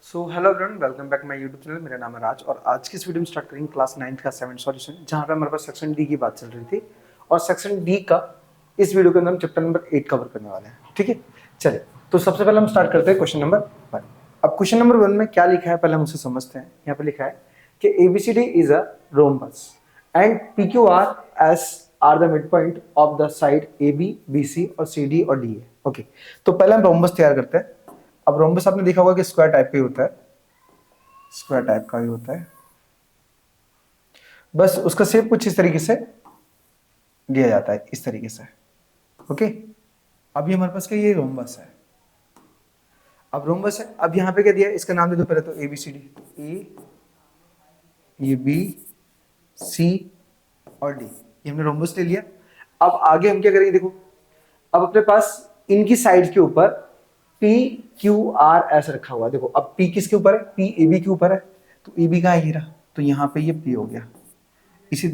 So hello everyone, welcome back my YouTube channel. मेरा नाम है राज और आज की इस वीडियो में स्टार्ट करेंगे क्लास 9th का 7 सॉल्यूशन, जहाँ पे हमारे पास सेक्शन डी की बात चल रही थी और सेक्शन डी का इस वीडियो के अंदर हम चैप्टर नंबर 8 कवर करने वाले हैं। ठीक है, चलिए तो सबसे पहले हम स्टार्ट करते हैं क्वेश्चन नंबर 1। अब क्वेश्चन नंबर 1 में क्या लिखा है पहले हम उसे समझते हैं। यहाँ पे लिखा है कि ABCD is a rhombus and PQRS are the mid point of the side AB, BC और CD और DA। ओके, तो पहले हम रोम्बस तैयार करते हैं। अब रोम्बस आपने देखा होगा कि स्क्वायर टाइप का ही होता है, स्क्वायर टाइप का ही होता है, बस उसका शेप कुछ इस तरीके से दिया जाता है, इस तरीके से। ओके, अब ये हमारे पास क्या, ये रोम्बस है। अब रोम्बस है, अब यहाँ पे क्या दिया है, इसका नाम दे दो पहले तो ABCD। तो ए, ये B, C और D, ये हमने रोम्बस ले लिया। अब आगे हम क्या करेंगे, देखो अब अपने पास इनकी साइड के ऊपर PQRS रखा हुआ है। देखो अब P किसके ऊपर है, P AB के ऊपर है, तो AB कहाँ है, ये रहा, तो यहाँ पे ये P हो गया। इसी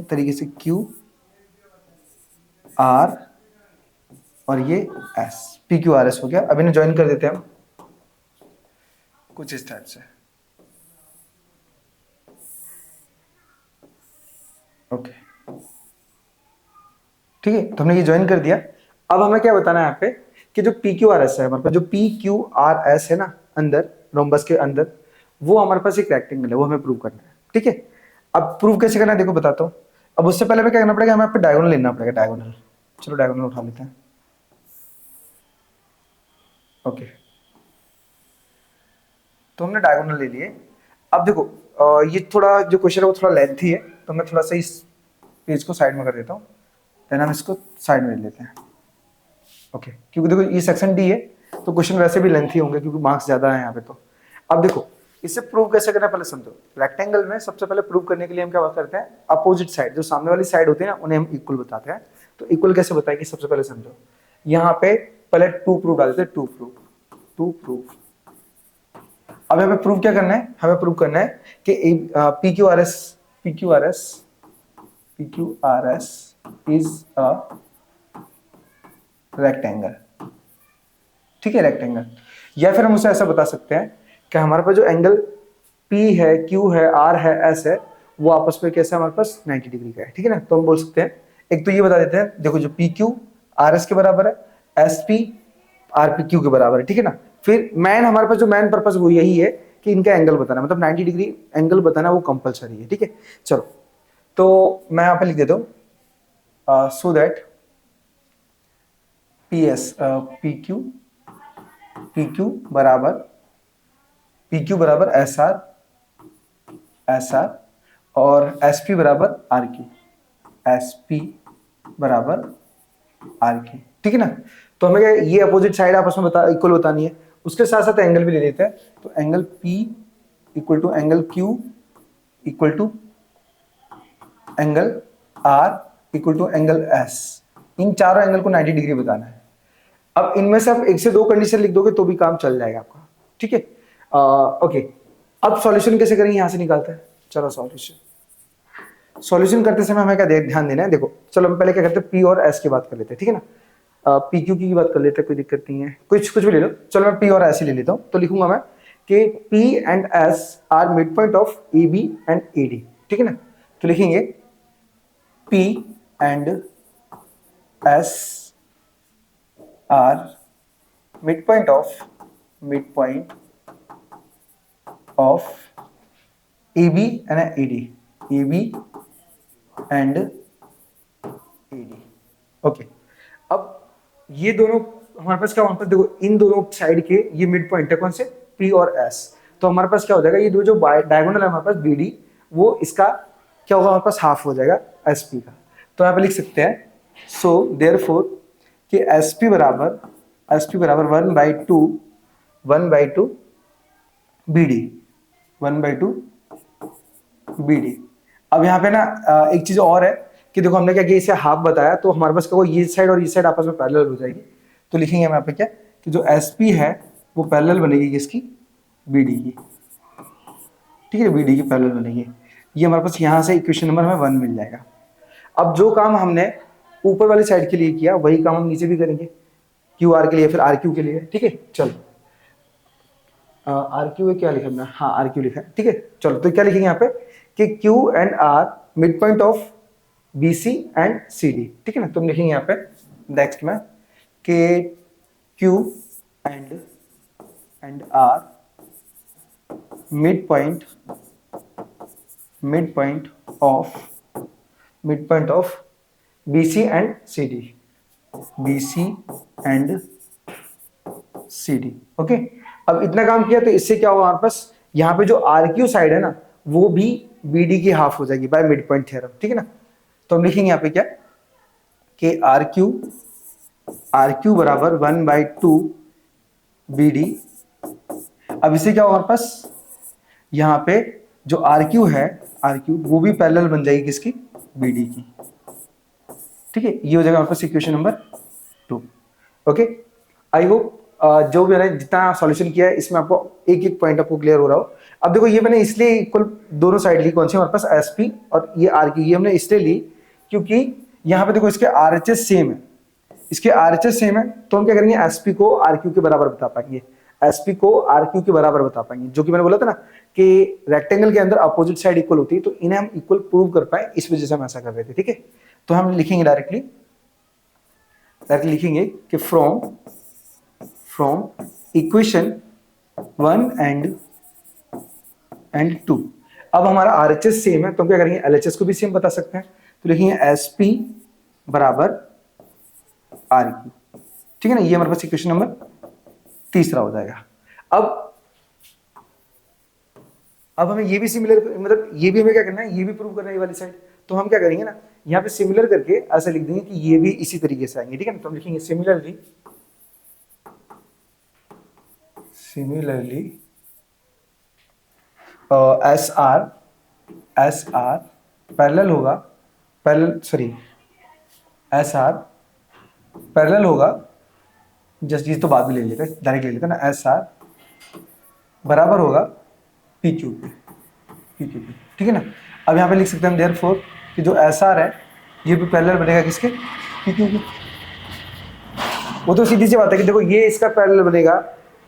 तरीके से QR और ये S, PQRS हो गया। अब इन्हें ज्वाइन कर देते हैं हम कुछ इस टाइप से। ओके, ठीक है, तो हमने ये ज्वाइन कर दिया। अब हमें क्या बताना है यहाँ पे कि जो PQRS है हमारे पास, जो PQRS है ना अंदर रोम्बस के अंदर, वो हमारे पास एक रेक्टेंगल है, वो हमें प्रूव करना है। ठीक है, अब प्रूव कैसे करना है देखो बताता हूँ। अब उससे पहले हमें क्या करना पड़ेगा, हमें यहाँ पे डायगोनल लेना पड़ेगा, डायगोनल। चलो डायगोनल उठा लेते हैं। ओके, तो हमने डायगोनल ले लिए। अब देखो ये थोड़ा जो क्वेश्चन है वो थोड़ा लेंथी है, तो मैं थोड़ा सा इस पेज को साइड में कर देता हूँ, देन हम इसको साइड में ले लेते हैं। ओके, क्योंकि देखो ये सेक्शन डी है तो क्वेश्चन वैसे भी लेंथी होंगे क्योंकि मार्क्स ज्यादा है यहाँ पे। तो अब देखो इसे प्रूव कैसे करना है पहले समझो। रेक्टेंगल में सबसे पहले प्रूव करने के लिए हम क्या बात करते हैं, अपोजिट साइड, जो सामने वाली साइड होती है ना, उन्हें हम इक्वल बताते हैं। तो इक्वल कैसे बताएंगे, सबसे पहले समझो। यहाँ पे पहले टू प्रूफ डालते हैं, टू प्रूफ। अब हमें प्रूव क्या करना है, हमें प्रूव करना है कि PQRS इज अ रेक्टेंगल। ठीक है, रेक्टेंगल। या फिर हम उसे ऐसा बता सकते हैं कि हमारे पास जो एंगल P है, Q है, R है, S है, वो आपस में कैसे हमारे पास 90 डिग्री का है। ठीक है ना, तो हम बोल सकते हैं, एक तो ये बता देते हैं, देखो जो PQ RS के बराबर है, SP RPQ के बराबर है। ठीक है ना, फिर मैन हमारे पास जो मैन पर्पस वो यही है कि इनका एंगल बताना, मतलब 90 डिग्री एंगल बताना, वो कंपलसरी है। ठीक है, चलो तो मैं यहाँ पे लिख देता हूँ सो दैट PQ बराबर SR और SP बराबर RQ। ठीक है ना, तो हमें ये अपोजिट साइड आपस में इक्वल बतानी है, उसके साथ साथ एंगल भी ले लेते हैं। तो angle P equal to angle Q equal to angle R equal to angle S। इन चारों एंगल को 90 डिग्री बताना है। अब इनमें से आप एक से दो कंडीशन लिख दोगे तो भी काम चल जाएगा आपका। ठीक है, ओके। अब सॉल्यूशन कैसे करेंगे, यहां से निकालते हैं। चलो सॉल्यूशन करते समय हमें क्या ध्यान देना है, देखो चलो हम पहले क्या करते हैं, P और S की बात कर लेते हैं। ठीक है ना, PQ की बात कर लेते हैं, कोई दिक्कत नहीं है, कुछ भी ले लो। चलो मैं P और S ही ले लेता हूं, तो लिखूंगा मैं कि P and S are mid point of AB and AD। ठीक है ना, तो लिखेंगे P and S are midpoint of AB and AD। Okay, अब ये दोनों हमारे पास क्या, हमारे पास देखो इन दोनों साइड के ये मिड पॉइंट है, कौन से, P और S। तो हमारे पास क्या हो जाएगा, ये दो जो डायगोनल है हमारे पास BD, वो इसका क्या होगा, हमारे पास हाफ हो जाएगा SP का। तो यहाँ पे लिख सकते हैं सो देयरफॉर कि SP बराबर 1/2 BD, 1/2 BD। अब यहाँ पे ना एक चीज और है कि देखो हमने क्या किया, इसे हाफ बताया तो हमारे पास क्या होगा, ये साइड और ये साइड आपस में पैरेलल हो जाएगी। तो लिखेंगे हम यहाँ पे क्या कि जो SP है वो पैरेलल बनेगी किसकी, BD की। ठीक है, BD की पैरेलल बनेगी। ये हमारे पास यहाँ से इक्वेशन नंबर हमें 1 मिल जाएगा। अब जो काम हमने ऊपर वाली साइड के लिए किया वही काम हम नीचे भी करेंगे, QR के लिए, फिर RQ के लिए। ठीक है, चलो आर क्यू क्या लिखा हमने, हाँ आर क्यू लिखा है, ठीक है। चलो तो क्या लिखेंगे यहाँ पे कि Q and R mid point of B C and C D, ठीक है ना। तो हम लिखेंगे यहाँ पे नेक्स्ट में कि Q and R mid point of B C and C D, B C and C D, okay. अब इतना काम किया तो इससे क्या होगा हमारे पास, यहाँ पे जो आर क्यू साइड है ना वो भी बी डी की हाफ हो जाएगी बाय मिड पॉइंट थ्योरम, ठीक है ना। तो हम लिखेंगे यहाँ पे क्या कि आर क्यू बराबर 1/2 बी डी। अब इससे क्या होगा हमारे पास, यहाँ पे जो आर क्यू है, आर क्यू वो भी पैरेलल बन जाएगी किसकी, बी डी की, ठीक है। ये हो जाएगा हमारे पास equation number 2, okay. I hope जो भी मैंने जितना सॉल्यूशन किया है इसमें आपको एक एक पॉइंट आपको क्लियर हो रहा हो। अब देखो ये मैंने इसलिए इक्वल दोनों साइड ली, कौन सी हमारे पास एस पी और ये आर क्यू, ये हमने इसलिए ली क्योंकि यहाँ पे देखो इसके आर एच एस सेम है, इसके आर एच एस सेम है, तो हम क्या करेंगे एस पी को आर क्यू के बराबर बता पाएंगे, एस पी को आर क्यू के बराबर बता पाएंगे, जो कि मैंने बोला था ना कि रेक्टेंगल के अंदर अपोजिट साइड इक्वल होती है, तो इन्हें हम इक्वल प्रूव कर पाए, इस वजह से हम ऐसा कर रहे थे, ठीक है। तो हम लिखेंगे डायरेक्टली लिखेंगे कि फ्रॉम इक्वेशन 1 एंड 2। अब हमारा आरएचएस सेम है तो हम क्या करेंगे एलएचएस को भी सेम बता सकते हैं, तो लिखेंगे एसपी बराबर आर क्यू, ठीक है ना। ये हमारे पास इक्वेशन नंबर तीसरा हो जाएगा। अब हमें ये भी सिमिलर, मतलब ये भी हमें क्या करना है, ये भी प्रूव करना है ये वाली साइड, तो हम क्या करेंगे ना यहाँ पे सिमिलर करके ऐसे लिख देंगे कि ये भी इसी तरीके से आएंगे, ठीक है ना। तो हम लिखेंगे सिमिलरली एस आर पैरेलल होगा, एस आर पैरेलल होगा, जस्ट ये तो बाद में ले लेते हैं, डायरेक्ट ले लेते हैं ना, एस आर बराबर होगा पी क्यू पी, ठीक है ना। अब यहाँ पे लिख सकते हैं हम देयरफॉर कि जो एस आर है ये भी पैरेलल बनेगा किसके, पी क्यू पी। वो तो सीधी सी बात है कि देखो ये इसका पैरेलल बनेगा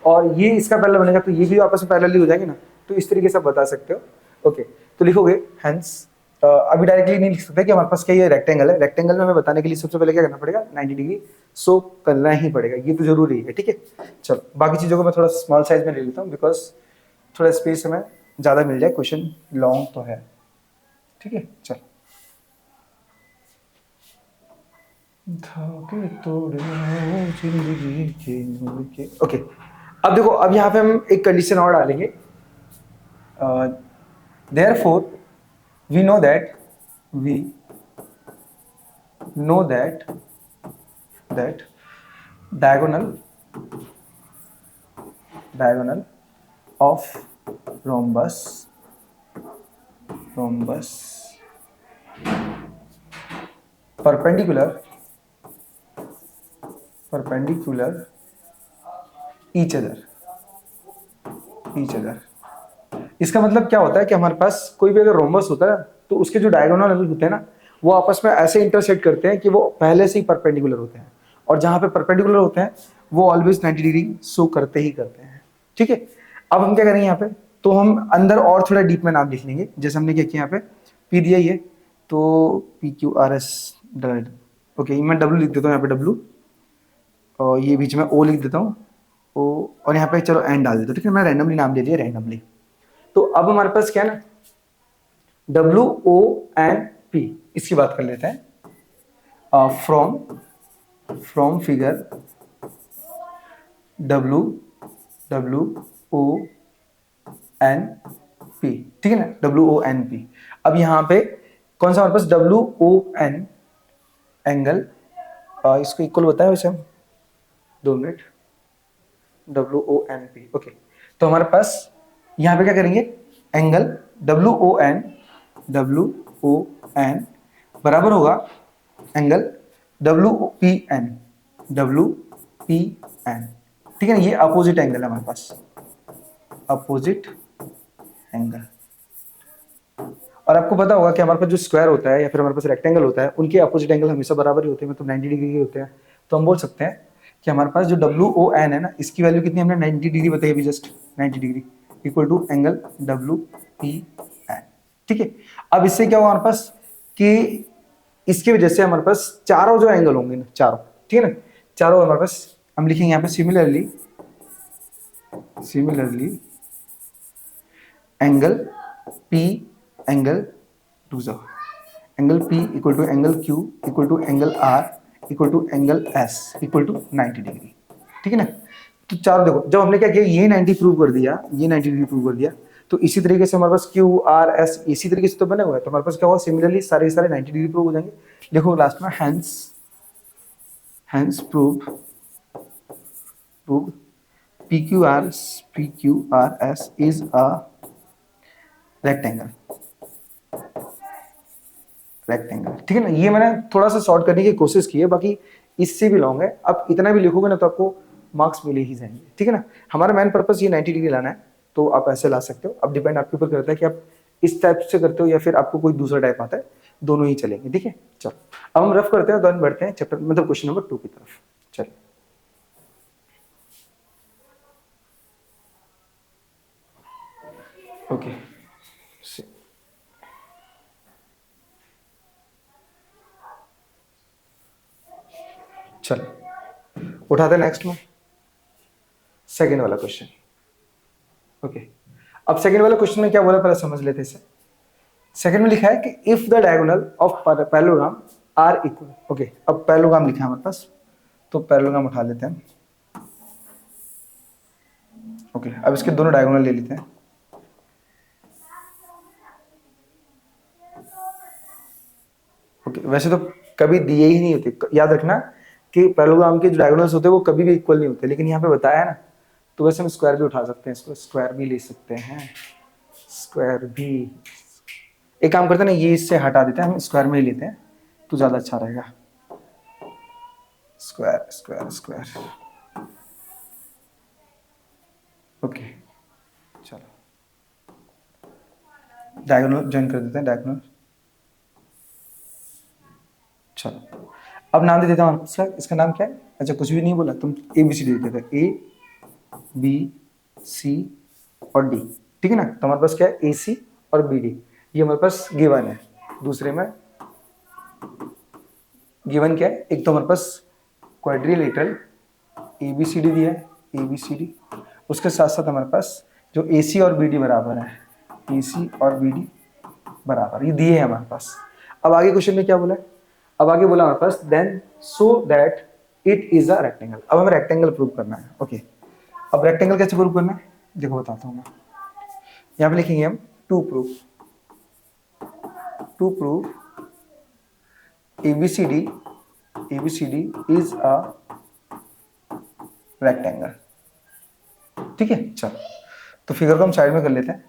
और ये इसका पैरेलल बनेगा, तो ये भी आपस में पैरेलल ही हो जाएंगे ना, तो इस तरीके से आप बता सकते हो, ओके। तो लिखोगे हेंस, अभी डायरेक्टली नहीं लिख सकते कि हमारे पास क्या ये रेक्टेंगल है, रेक्टेंगल में हमें बताने के लिए सबसे पहले क्या करना पड़ेगा 90 डिग्री शो करना ही पड़ेगा, ये तो जरूरी है, ठीक है। चलो बाकी चीज़ों को मैं थोड़ा स्मॉल साइज में ले लेता हूँ बिकॉज थोड़ा स्पेस हमें ज़्यादा मिल जाए, क्वेश्चन लॉन्ग तो है, ठीक है। चलो धागे तोड़े जिंदगी के नूर के, ओके। अब देखो अब यहाँ पे हम एक कंडीशन और डालेंगे, therefore we know that diagonal of rhombus perpendicular each other। इसका मतलब क्या होता है कि हमारे पास कोई भी अगर रोम्बस होता है तो उसके जो डायगोनल एंगल होते हैं ना वो आपस में ऐसे इंटरसेक्ट करते हैं कि वो पहले से ही परपेंडिकुलर होते हैं, और जहां पे परपेंडिकुलर होते हैं वो ऑलवेज 90 डिग्री शो करते हैं, ठीक है। अब हम क्या करेंगे यहाँ पे, तो हम अंदर और थोड़ा डीप में नाम लिख लेंगे, जैसे हमने क्या किया यहाँ पे पी दिया ही है तो P Q R S double, okay. मैं डब्ल्यू लिख देता हूँ यहाँ पे डब्ल्यू, और ये बीच में ओ लिख देता हूँ ओ, और यहाँ पे चलो एन डाल देता हूँ, ठीक है। मैं रैंडमली नाम दे दिया रैंडमली। तो अब हमारे पास क्या है ना डब्ल्यू ओ एन पी, इसकी बात कर लेते हैं, from figure W O N P, ठीक है ना, डब्ल्यू ओ एन पी। अब यहाँ पे कौन सा हमारे पास डब्ल्यू ओ एन एंगल, इसको इक्वल बताया वैसे हम 2 minute, W O N P, okay. तो हमारे पास यहाँ पे क्या करेंगे एंगल डब्ल्यू ओ एन बराबर होगा एंगल डब्ल्यू पी एन, ठीक है ना। ये अपोजिट एंगल है हमारे पास, अपोजिट एंगल। और आपको पता होगा कि हमारे पास जो स्क्वायर होता है या फिर हमारे पास रेक्टेंगल होता है उनके अपोजिट एंगल हमेशा बराबर ही होते हैं, मतलब 90 डिग्री के होते हैं। तो हम बोल सकते हैं कि हमारे पास जो डब्ल्यू ओ एन है ना, इसकी वैल्यू कितनी हमने 90 डिग्री बताई अभी just, 90 degree equal to angle W P N. ठीक है, अब इससे क्या हुआ हमारे पास कि इसकी वजह से हमारे पास चारों जो एंगल होंगे ना, चारों, ठीक है ना, चारों हमारे पास हम लिखेंगे यहाँ पे सिमिलरली एंगल P एंगल दूसरा angle P equal to angle Q equal to angle R equal to angle S equal to 90 degree. ठीक है ना, तो चारों देखो, जब हमने क्या किया, ये 90 प्रूव कर दिया, ये 90 डिग्री प्रूव कर दिया, तो इसी तरीके से हमारे पास Q R S इसी तरीके से तो बने हुए हैं, तो हमारे पास क्या होगा, सिमिलरली सारे 90 डिग्री प्रूव हो जाएंगे। देखो लास्ट में hence prove PQRS is a rectangle। ठीक है ना, ये मैंने थोड़ा सा शॉर्ट करने की कोशिश की है, बाकी इससे भी लॉन्ग है। अब इतना भी लिखोगे ना तो आपको मार्क्स मिले ही जाएंगे। ठीक है ना, हमारा मेन पर्पस ये 90 डिग्री लाना है, तो आप ऐसे ला सकते हो। अब डिपेंड आपके ऊपर करता है कि आप इस टाइप से करते हो या फिर आपको कोई दूसरा टाइप आता है, दोनों ही चलेंगे। ठीक है, चलो अब हम रफ करते हैं, देन बढ़ते हैं चैप्टर मतलब क्वेश्चन नंबर 2 की तरफ। चलिए ओके, चलो उठाते हैं नेक्स्ट में सेकंड वाला क्वेश्चन। ओके, अब सेकंड वाला क्वेश्चन में क्या बोला पहले समझ लेते हैं इसे। सेकंड में लिखा है कि if the diagonal of parallelogram are equal. Okay, अब पैरेललोग्राम लिखा है हमारे पास, तो पैरेललोग्राम उठा लेते हैं। ओके, अब इसके दोनों डायगोनल ले लेते हैं। ओके, वैसे तो कभी दिए ही नहीं होते, याद रखना कि पैरेललोग्राम के जो डायगोनल्स होते हैं वो कभी भी इक्वल नहीं होते, लेकिन यहाँ पे बताया है ना, तो वैसे हम स्क्वायर भी उठा सकते हैं, इसको स्क्वायर भी ले सकते हैं, स्क्वायर भी। एक काम करते हैं ना, ये इससे हटा देते हैं, हम स्क्वायर में ही लेते हैं तो ज्यादा अच्छा रहेगा। Square square square. ओके, चलो डायगोनल ज्वाइन कर देते हैं, डायगोनल। चलो अब नाम दे देता हूँ इसका, इसका नाम क्या है? अच्छा कुछ भी नहीं बोला, तुम ए बी सी डी दे देते, ए बी सी और डी। ठीक है ना, तो हमारे पास क्या है, ए सी और बी डी, ये हमारे पास गिवन है। दूसरे में गिवन क्या है, एक तो हमारे पास quadrilateral A B C D दिया है, ए बी सी डी, उसके साथ साथ हमारे पास जो ए सी और बी डी बराबर है, ए सी और बी डी बराबर, ये दिए हैं हमारे पास। अब आगे क्वेश्चन में क्या बोला है, अब आगे बोला हमारे पास then so that it is a rectangle. अब हमें रेक्टेंगल प्रूव करना है। ओके, अब रेक्टेंगल कैसे प्रूव करना है, देखो बताता हूँ मैं। यहाँ पे लिखेंगे हम to prove ABCD is a rectangle. ठीक है, चलो तो फिगर को हम साइड में कर लेते हैं।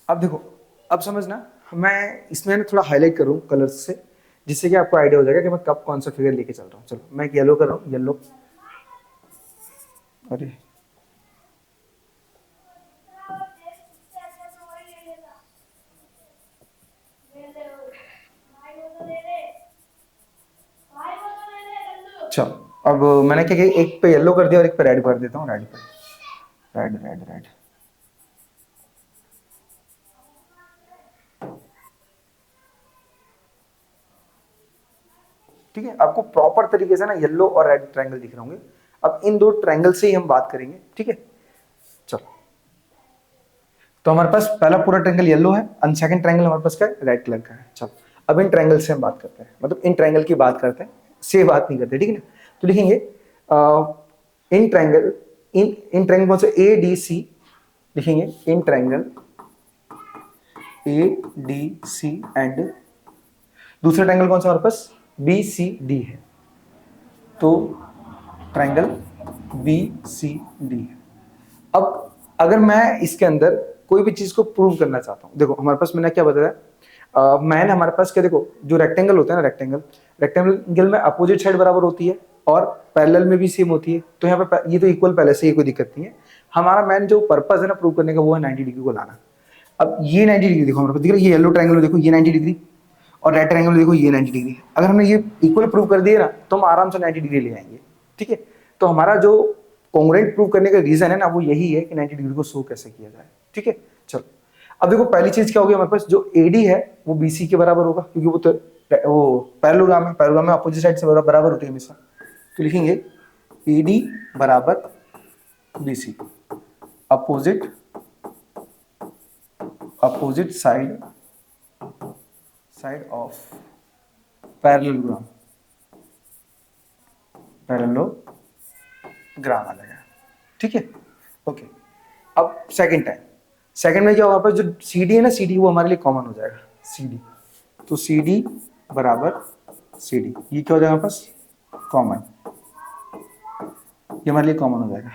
अब देखो, अब समझना, मैं इसमें ना थोड़ा हाईलाइट करूँ कलर से, जिससे कि आपको आइडिया हो जाएगा कि मैं कब कौन सा फिगर लेके चल रहा हूँ। चलो मैं एक येलो कर रहा हूँ, येलो। अरे चलो, अब मैंने क्या किया, एक पे येलो कर दिया और एक पे रेड कर देता हूँ, रेड पे रेड रेड रेड। ठीक है, आपको प्रॉपर तरीके से ना येलो और रेड ट्रायंगल दिख रहे होंगे। अब इन दो ट्रायंगल से ही हम बात करेंगे। ठीक है, चलो तो हमारे पास पहला पूरा ट्रायंगल येलो है और सेकंड ट्रायंगल हमारे पास क्या है, रेड कलर का है। चलो अब इन ट्रायंगल से हम बात करते हैं, मतलब इन ट्रायंगल की बात करते हैं, से बात नहीं करते। ठीक है ना, तो लिखेंगे इन ट्रायंगल, इन ट्रायंगल कौन से, ए डी सी लिखेंगे, in triangle A D C and दूसरा ट्रायंगल कौन सा हमारे पास, बी सी डी है, तो ट्रायंगल बी सी डी है। अब अगर मैं इसके अंदर कोई भी चीज को प्रूव करना चाहता हूँ, देखो हमारे पास मैंने क्या बताया, मैंने हमारे पास क्या, देखो जो रेक्टेंगल होता है ना, रेक्टेंगल में अपोजिट साइड बराबर होती है और पैरेलल में भी सेम होती है, तो यहाँ पे ये तो इक्वल पहले से, ये कोई दिक्कत नहीं है। हमारा मेन जो पर्पस है ना प्रूव करने का, वो है 90 डिग्री को लाना। अब ये 90 डिग्री देखो हमारे पास दिख रहा है, ये येलो ट्रायंगल देखो, ये 90 डिग्री, और राइट ट्रायंगल देखो ये 90 डिग्री है। अगर हमने ये इक्वल प्रूव कर दिए ना तो हम आराम से 90 डिग्री ले आएंगे, ठीक है। तो हमारा जो कॉन्ग्रुएंट प्रूव करने का रीजन है ना वो यही है कि 90 डिग्री को शो कैसे किया जाए, ठीक है। चलो अब देखो पहली चीज क्या होगी हमारे पास, जो एडी है वो बीसी के बराबर होगा, क्योंकि वो पैरेललोग्राम है, पैरेललोग्राम में अपोजिट साइड से बराबर होती है हमेशा। तो लिखेंगे एडी बराबर BC, opposite side of parallelogram आ जाएगा, ठीक है। ओके अब सेकंड में क्या होगा, जो सी डी है ना, सी डी वो हमारे लिए कॉमन हो जाएगा, सी डी। तो सी डी बराबर सी डी, ये क्या हो जाएगा हमारे पास, कॉमन, ये हमारे लिए कॉमन हो जाएगा।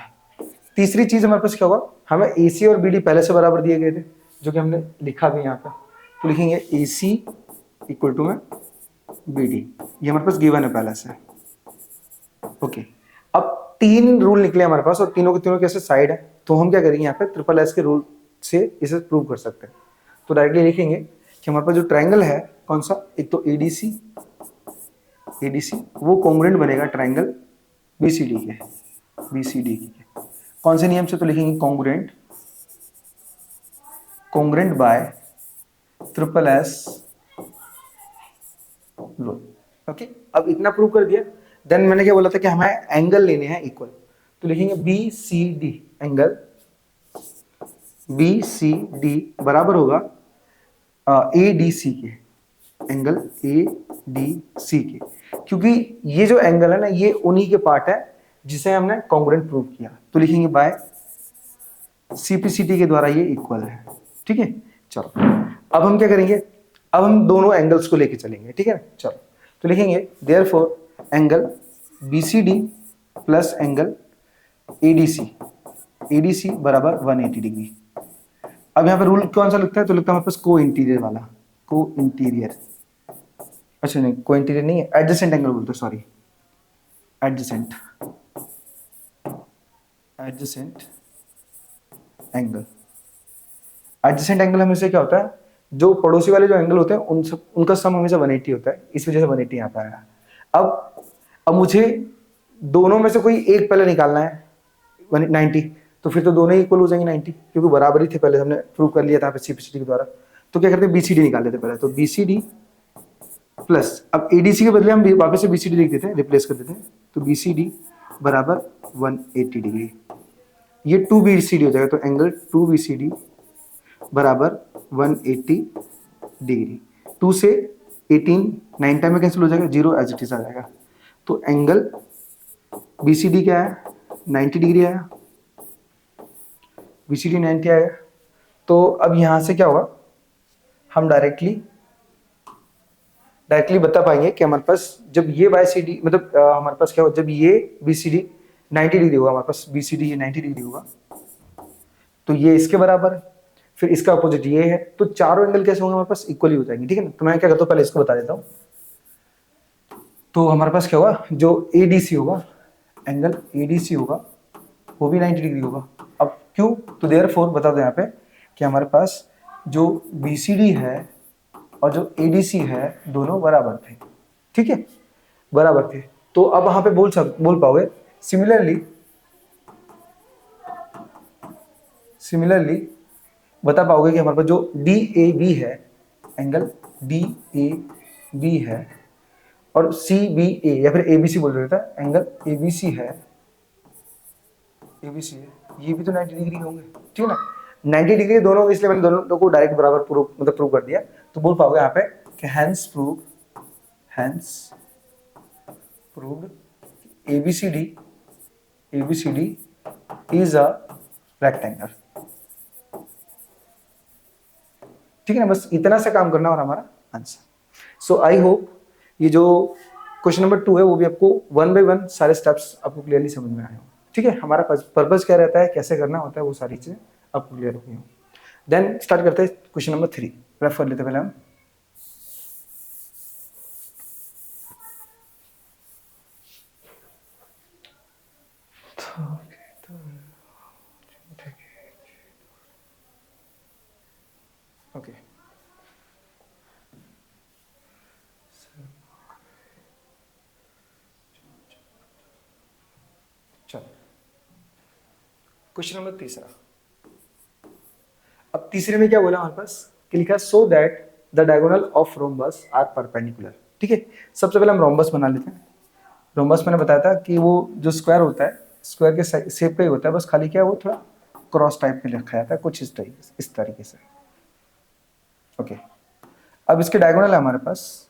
तीसरी चीज हमारे पास क्या होगा, हमें ए सी और बी डी पहले से बराबर दिए गए थे, जो कि हमने लिखा भी यहाँ पे। तो लिखेंगे ए सी इक्वल टू में बी डी, ये हमारे पास गिवन है पहले से। ओके अब तीन रूल निकले हमारे पास और तीनों के तीनों कैसे साइड है, तो हम क्या करेंगे यहाँ पे ट्रिपल एस के रूल से इसे प्रूव कर सकते हैं। तो डायरेक्टली लिखेंगे कि हमारे पास जो ट्रायंगल है कौन सा, एक तो एडीसी वो कॉन्ग्रुएंट बनेगा ट्रायंगल बीसीडी के, कौन से नियम से, तो लिखेंगे congruent bye triple S rule. Okay अब इतना प्रूव कर दिया। देन मैंने क्या बोला था कि हमें एंगल लेने हैं इक्वल, तो लिखेंगे B C D, angle B C D बराबर होगा ए डी सी के, एंगल ए डी सी के, क्योंकि ये जो एंगल है ना ये उन्हीं के पार्ट है जिसे हमने कॉन्ग्रुएंट प्रूव किया। तो लिखेंगे बाय सीपीसीटी के द्वारा ये इक्वल है, ठीक है। चलो अब हम क्या करेंगे, अब हम दोनों एंगल्स को लेके चलेंगे, ठीक है। चलो तो लिखेंगे therefore angle BCD plus angle ADC बराबर 180 डिग्री। अब यहाँ पे रूल कौन सा लगता है, तो लगता है हमारे पास को इंटीरियर वाला, अच्छा नहीं को इंटीरियर नहीं है, एडजेसेंट एंगल बोलते हैं, सॉरी एडजेसेंट एंगल हमेशा क्या होता है, जो पड़ोसी वाले जो एंगल होते हैं उनका सम हमेशा 180 होता है, इस वजह से 180 यहाँ पे आया। अब मुझे दोनों में से कोई एक पहले निकालना है 90, तो फिर तो दोनों ही इक्वल हो जाएंगे 90, क्योंकि बराबर ही थे पहले, हमने प्रूव कर लिया था सीपीसीटी के द्वारा। तो क्या करते हैं बीसीडी निकाल लेते पहले, तो बीसीडी प्लस, अब एडीसी के बदले हम वापस से बीसीडी लिख देते हैं, रिप्लेस कर देते हैं। तो बीसीडी बराबर 180 डिग्री, ये 2 बीसीडी हो जाएगा, तो एंगल 2 बीसीडी बराबर 180 डिग्री। 2 से 18 9 टाइम में कैंसिल हो जाएगा, 0 एज इट इज आ जाएगा। तो एंगल बीसीडी क्या है, 90 डिग्री आया, बीसीडी 90 आया। तो अब यहां से क्या होगा, हम डायरेक्टली बता पाएंगे कि हमारे पास जब ये बाय सी डी, मतलब हमारे पास क्या होगा, जब ये बीसीडी 90 डिग्री होगा, हमारे पास बीसीडी ये 90 डिग्री होगा, तो ये इसके बराबर है, फिर इसका अपोजिट ये है, तो चारों एंगल कैसे होंगे हमारे पास, इक्वली हो जाएंगे, ठीक है ना। तो मैं क्या करता हूँ, पहले इसको बता देता हूँ। तो हमारे पास क्या होगा, जो एडीसी होगा, एंगल एडीसी होगा वो भी 90 डिग्री होगा। अब क्यों, तो देयरफॉर बता दो यहाँ पे कि हमारे पास जो बीसीडी है और जो एडीसी है दोनों बराबर थे, ठीक है, बराबर थे। तो अब वहां पे बोल पाओगे सिमिलरली बता पाओगे कि हमारे पास जो डी ए बी है, एंगल डी ए बी है, और सी बी ए या फिर एबीसी बोल देता है, एंगल एबीसी है, ये भी तो 90 डिग्री होंगे, ठीक है ना। 90 डिग्री दोनों, इसलिए मैंने दोनों को डायरेक्ट बराबर प्रूव कर दिया। तो बोल पाओगे यहाँ पे कि hence proved ABCD is a rectangle, ठीक है ना। बस इतना से काम करना और हमारा आंसर। सो आई होप ये जो क्वेश्चन नंबर 2 है वो भी आपको 1 बाय 1 सारे स्टेप्स आपको क्लियरली समझ में आए हो, ठीक है। हमारा पर्पस क्या रहता है, कैसे करना होता है, वो सारी चीजें आपको क्लियर हो गई हो। देन स्टार्ट करते हैं क्वेश्चन नंबर 3, रेफर लेते पहले हम। ओके क्वेश्चन नंबर तीसरा। अब तीसरे में क्या बोला हमारे पास कि लिखा so that the diagonal of rhombus are perpendicular. ठीक है, सबसे पहले हम रोम्बस बना लेते हैं। रोम्बस मैंने बताया था कि वो जो स्क्वायर होता है, स्क्वायर के शेप पे ही होता है, बस खाली क्या है वो थोड़ा क्रॉस टाइप में लिखा जाता है कुछ इस तरीके से। ओके, अब इसके डायगोनल है हमारे पास,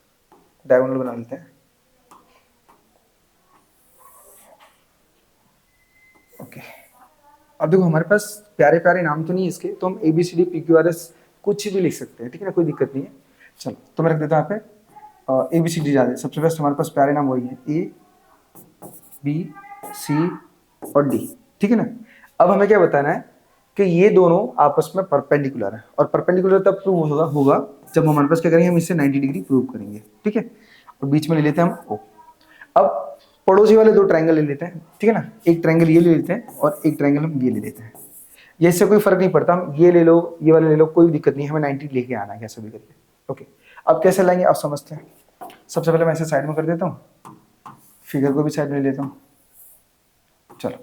डायगोनल बना लेते हैं। ओके, अब देखो हमारे पास प्यारे प्यारे नाम तो नहीं है इसके, तो हम ABCD PQRS कुछ भी लिख सकते हैं, ठीक है ना, कोई दिक्कत नहीं है। चलो तो मैं रख देता हूँ यहाँ पे ABCD ज्यादा। सबसे पहले हमारे पास प्यारे नाम वही है A B C और D, ठीक है ना। अब हमें क्या बताना है कि ये दोनों आपस में परपेंडिकुलर है, और परपेंडिकुलर तब प्रूव होगा जब हमारे पास क्या करेंगे, हम इससे 90 डिग्री प्रूव करेंगे, ठीक है। और बीच में ले लेते हैं हम O। अब पड़ोसी वाले दो ट्रायंगल ले लेते हैं, ठीक है ना, एक ट्रायंगल ये ले लेते हैं और एक ट्रायंगल हम ये ले लेते हैं। ये इससे कोई फर्क नहीं पड़ता, हम ये ले लो ये वाले ले लो, कोई दिक्कत नहीं, हमें 90 लेके आना है कैसे भी करके। ओके, अब कैसे लाएंगे आप समझते हैं। सबसे पहले मैं इसे साइड में कर देता हूँ, फिगर को भी साइड में ले लेता हूँ। चलो,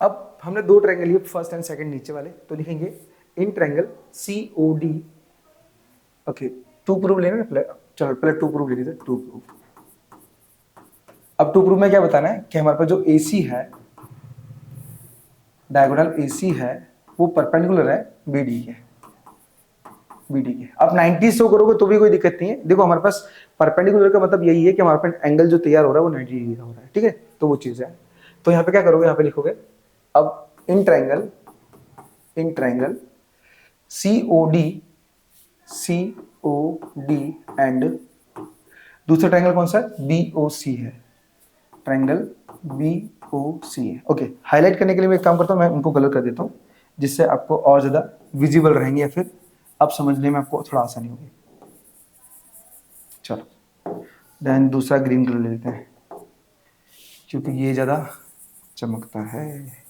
अब हमने दो ट्रायंगल लिए, फर्स्ट एंड सेकंड नीचे वाले, तो लिखेंगे in triangle COD। Okay, to proof लेना ना पहले, चलो पहले टू प्रूफ ले लीजिए, टू प्रूफ। अब टू प्रूफ में क्या बताना है कि हमारे पास जो AC है, डायगोनल AC है, वो परपेंडिकुलर है BD के। अब 90 शो करोगे तो भी कोई दिक्कत नहीं है। देखो हमारे पास परपेंडिकुलर का मतलब यही है कि हमारे पास एंगल जो तैयार हो रहा है वो 90 डिग्री का हो रहा है, ठीक है, तो वो चीज है। तो यहाँ पे क्या करोगे, यहाँ पे लिखोगे अब इन ट्रायंगल COD एंड दूसरा ट्रायंगल कौन सा है, BOC है, ट्रायंगल BOC है। ओके, हाईलाइट करने के लिए मैं एक काम करता हूँ, मैं उनको कलर कर देता हूँ जिससे आपको और ज्यादा विजिबल रहेंगे, या फिर अब समझने में आपको थोड़ा आसानी होगी। चलो देन दूसरा ग्रीन कलर ले लेते हैं क्योंकि ये ज्यादा चमकता है।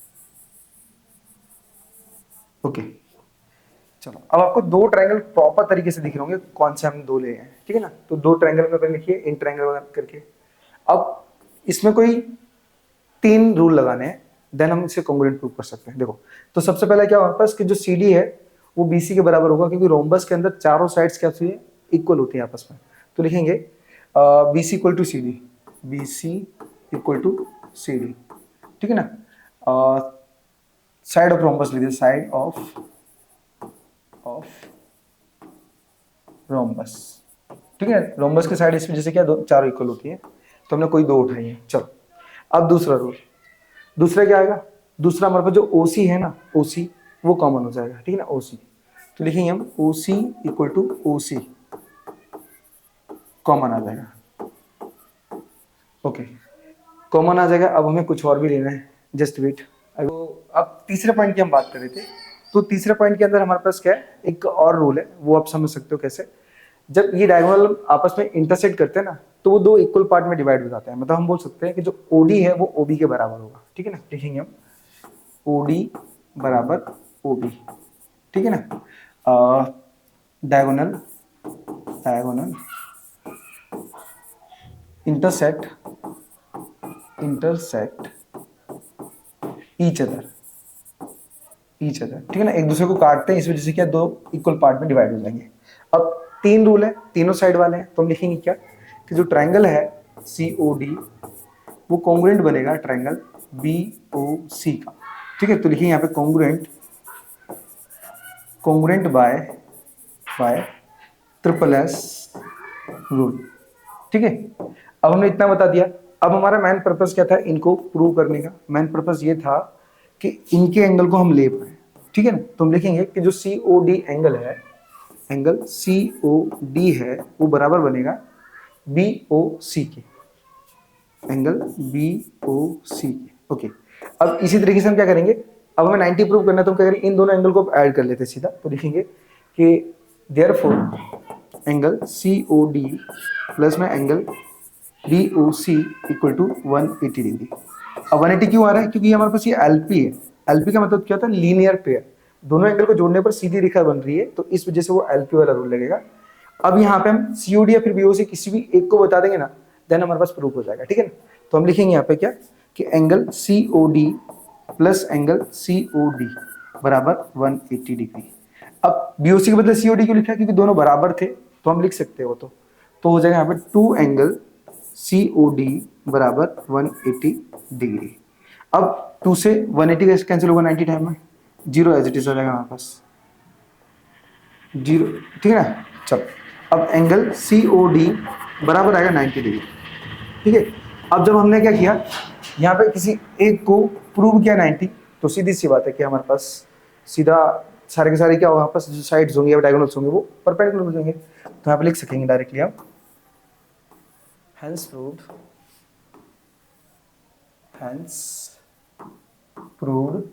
ओके, चलो अब आपको दो ट्रायंगल प्रॉपर तरीके से दिख रहे होंगे कौन से हम दो ले हैं, ठीक है ना। तो दो ट्रायंगल में पहले लिखिए इन ट्रायंगल करके। अब इसमें कोई तीन रूल लगाने हैं, देन हम इसे कॉन्ग्रुएंट प्रूव कर सकते हैं। देखो, तो सबसे पहले क्या हमारे पास कि जो CD है वो BC के बराबर होगा, क्योंकि रोम्बस के अंदर चारों साइड्स क्या होती है, इक्वल होती है आपस में। तो लिखेंगे BC equal to CD, BC equal to CD, ठीक है ना। साइड ऑफ रोम्बस लीजिए, साइड ऑफ रोम्बस, ठीक है। रोम्बस के साइड इस वजह से क्या चारों इक्वल होती है, तो हमने कोई दो उठाई है। चलो अब दूसरा रूल, दूसरा क्या आएगा, दूसरा हमारे पास जो OC है ना, OC वो कॉमन हो जाएगा, ठीक है ना, OC। तो लिखेंगे हम OC equal to OC, common आ जाएगा। ओके, कॉमन आ जाएगा। अब हमें कुछ और भी लेना है, जस्ट वेट। तो अब तीसरे पॉइंट की हम बात कर रहे थे, तो तीसरे पॉइंट के अंदर हमारे पास क्या है, एक और रूल है, वो आप समझ सकते हो कैसे। जब ये डायगोनल आपस में इंटरसेक्ट करते हैं ना, तो वो दो इक्वल पार्ट में डिवाइड हो जाते हैं। मतलब हम बोल सकते हैं कि जो OD है वो OB के बराबर होगा, ठीक है ना। लिखेंगे हम OD बराबर OB, ठीक है ना। डायगोनल इंटरसेक्ट ईच अदर, ठीक है ना, एक दूसरे को काटते हैं, इस वजह से क्या दो इक्वल पार्ट में डिवाइड हो जाएंगे। अब तीन रूल है, तीनों साइड वाले हैं, तो हम लिखेंगे क्या कि जो ट्रायंगल है COD वो कॉन्ग्रुएंट बनेगा ट्रायंगल BOC का, ठीक है। तो लिखेंगे यहाँ पे कॉन्ग्रुएंट बाय SSS रूल, ठीक है। अब हमने इतना बता दिया। अब हमारा मेन पर्पस क्या था, इनको प्रूव करने का मेन पर्पस ये था कि इनके एंगल को हम ले पाए, ठीक है ना। तो हम लिखेंगे कि जो COD एंगल है, एंगल COD है वो बराबर बनेगा BOC के, एंगल BOC के। ओके, अब इसी तरीके से हम क्या करेंगे, अब हमें 90 प्रूव करना है, तो हम क्या करेंगे, इन दोनों एंगल को ऐड कर लेते हैं सीधा। तो लिखेंगे कि देयरफॉर एंगल COD प्लस में angle BOC equal to 180 degree. अब 180 क्यों आ रहा है, क्योंकि हमारे पास ये LP है। LP का मतलब क्या होता है, लीनियर पेयर, दोनों एंगल को जोड़ने पर सीधी रेखा बन रही है, तो इस वजह से वो LP वाला रूल लगेगा। अब यहाँ पे हम COD या फिर BOC किसी भी एक को बता देंगे ना, देन हमारे पास प्रूफ हो जाएगा, ठीक है ना। तो हम लिखेंगे यहाँ पे क्या कि angle COD plus angle C O D बराबर 180 डिग्री। अब बीओसी के बदले सीओडी क्यों लिखा है, क्योंकि दोनों बराबर थे तो हम लिख सकते हो। तो हो जाएगा यहाँ पे 2 एंगल सी ओ डी बराबर 180 डिग्री। अब 2 से 180 कैसे कैंसिल होगा 90 टाइम में, जीरो एज इट इज आ जाएगा हमारे पास, जीरो, ठीक है ना। चलो अब एंगल सी ओ डी बराबर आएगा 90 डिग्री, ठीक है। अब जब हमने क्या किया, यहाँ पे किसी एक को प्रूव किया 90, तो सीधी सी बात है कि हमारे पास सीधा सारे के सारे क्या होगा, हमारे पास जो साइड्स होंगे या डायगोनल्स होंगे वो परपेंडिकुलर हो जाएंगे। तो यहाँ पे लिख सकेंगे डायरेक्टली हम, hence proved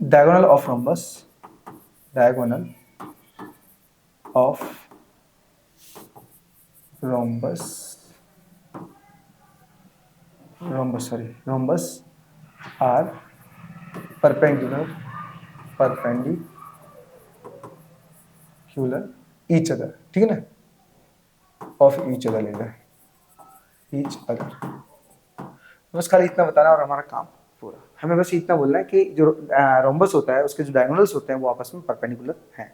diagonal of rhombus are perpendicular each other, ठीक है ना, of each other ले जाए, each other। बस खाली इतना बताना और हमारा काम पूरा। हमें बस इतना बोलना है कि जो रोम्बस होता है उसके जो डायगोनल्स होते हैं वो आपस में परपेंडिकुलर हैं,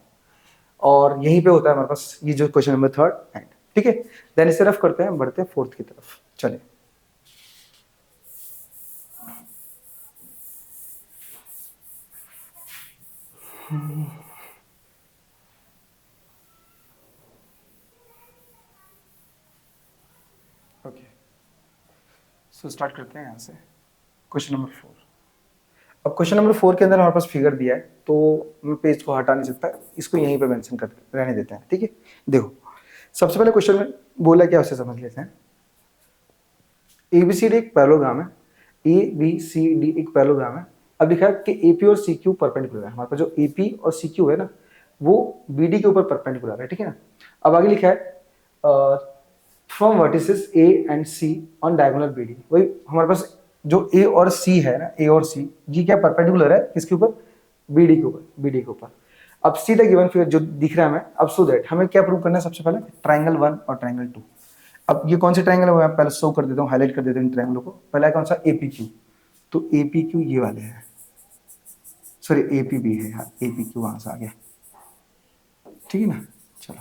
और यहीं पे होता है हमारे पास ये जो क्वेश्चन नंबर 3 एंड, ठीक है। देन इस तरफ करते हैं, बढ़ते हैं 4th की तरफ, चलिए। ओके, सो स्टार्ट करते हैं यहाँ से क्वेश्चन नंबर 4। अब क्वेश्चन नंबर 4 के अंदर हमारे पास फिगर दिया है, तो मैं पेज को हटा नहीं सकता, इसको यहीं पे मेंशन कर रहने देते हैं, ठीक है। देखो सबसे पहले क्वेश्चन में बोला क्या उसे समझ लेते हैं। एबीसीडी एक पैरेललोग्राम है, एबीसीडी एक पैरेललोग्राम है। अब लिखा है कि एपी और सीक्यू परपेंडिकुलर है। हमारे पास जो एपी और सीक्यू है ना वो बीडी के ऊपर परपेंडिकुलर है, ठीक है ना। अब आगे लिखा है from vertices A and C on diagonal BD. वही हमारे पास जो ए और सी है ना, ए और सी ये क्या परपेंडिकुलर है किसके ऊपर, बीडी के ऊपर, बीडी के ऊपर। अब सी द गिवन फिगर जो दिख रहा है हमें, अब सो दैट हमें क्या प्रूव करना है, सबसे पहले ट्राइंगल 1 और ट्राइंगल 2। अब ये कौन से ट्राइंगल है, मैं पहले शो कर देता हूँ, हाईलाइट कर देता हूँ इन ट्राइंगलों को। पहला है कौन सा, एपीक्यू। तो एपीक्यू ये वाले हैं, सॉरी एपीबी है यार, एपीक्यू वहां से आ गया, ठीक है ना। चलो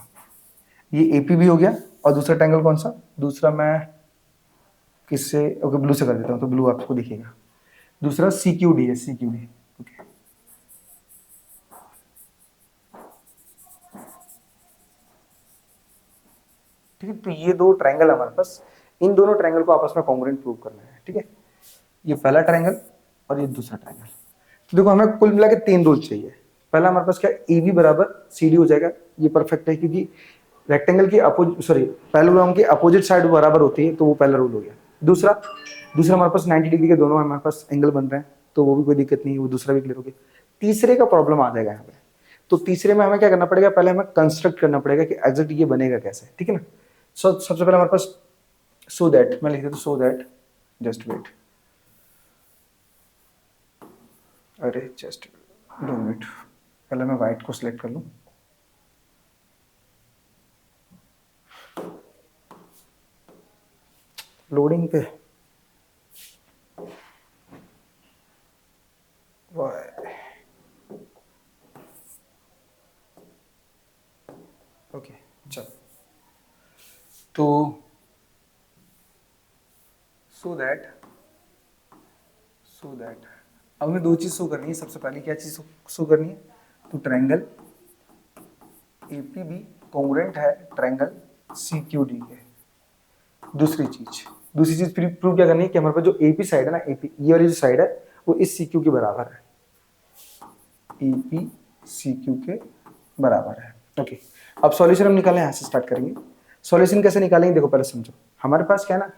ये एपीबी हो गया। और दूसरा ट्राइंगल कौन सा, दूसरा मैं किससे, ओके ब्लू से कर देता हूँ तो ब्लू आपको दिखेगा। दूसरा सीक्यूडी है, सीक्यूडी, ओके। ठीक है, तो ये दो ट्रायंगल हमारे पास, इन दोनों ट्रायंगल को आपस में कॉन्ग्रुएंट प्रूव करना है, ठीक है। ये पहला ट्रायंगल और ये दूसरा ट्रायंगल। तो देखो हमें कुल मिला के 3 रूल चाहिए। पहला हमारे पास क्या, ए बी बराबर सी डी हो जाएगा, ये परफेक्ट है क्योंकि रेक्टेंगल की पैरेललोग्राम की अपोजिट साइड बराबर होती है, तो वो पहला रूल हो गया। दूसरा हमारे पास 90 डिग्री के दोनों हमारे पास एंगल बन रहे हैं, तो वो भी कोई दिक्कत नहीं है, वो दूसरा भी क्लियर हो गया। तीसरे का प्रॉब्लम आ जाएगा यहाँ पे। तो तीसरे में हमें क्या करना पड़ेगा, पहले हमें कंस्ट्रक्ट करना पड़ेगा कि एग्जैक्ट ये बनेगा कैसे, ठीक है ना। सबसे पहले हमारे पास सो दैट, मैं लिख देता हूँ सो दैट, जस्ट वेट, अरे जस्ट 2 मिनट, पहले मैं व्हाइट को सिलेक्ट कर लूँ। लोडिंग पे ओके चलो, तो सो दैट अब हमें 2 चीज शो करनी है। सबसे पहले क्या चीज शो करनी है, तो ट्रायंगल एपीबी कॉन्ग्रुएंट है ट्रायंगल सीक्यूडी के। दूसरी चीज फिर प्रूव क्या करनी है कि हमारे पास जो एपी साइड है ना, एपी ये वाली जो साइड है वो इस सीक्यू के बराबर है, एपी सीक्यू के बराबर है, ओके। अब सॉल्यूशन हम निकालें, यहाँ से स्टार्ट करेंगे। सॉल्यूशन कैसे निकालेंगे, देखो पहले समझो। हमारे पास क्या है ना,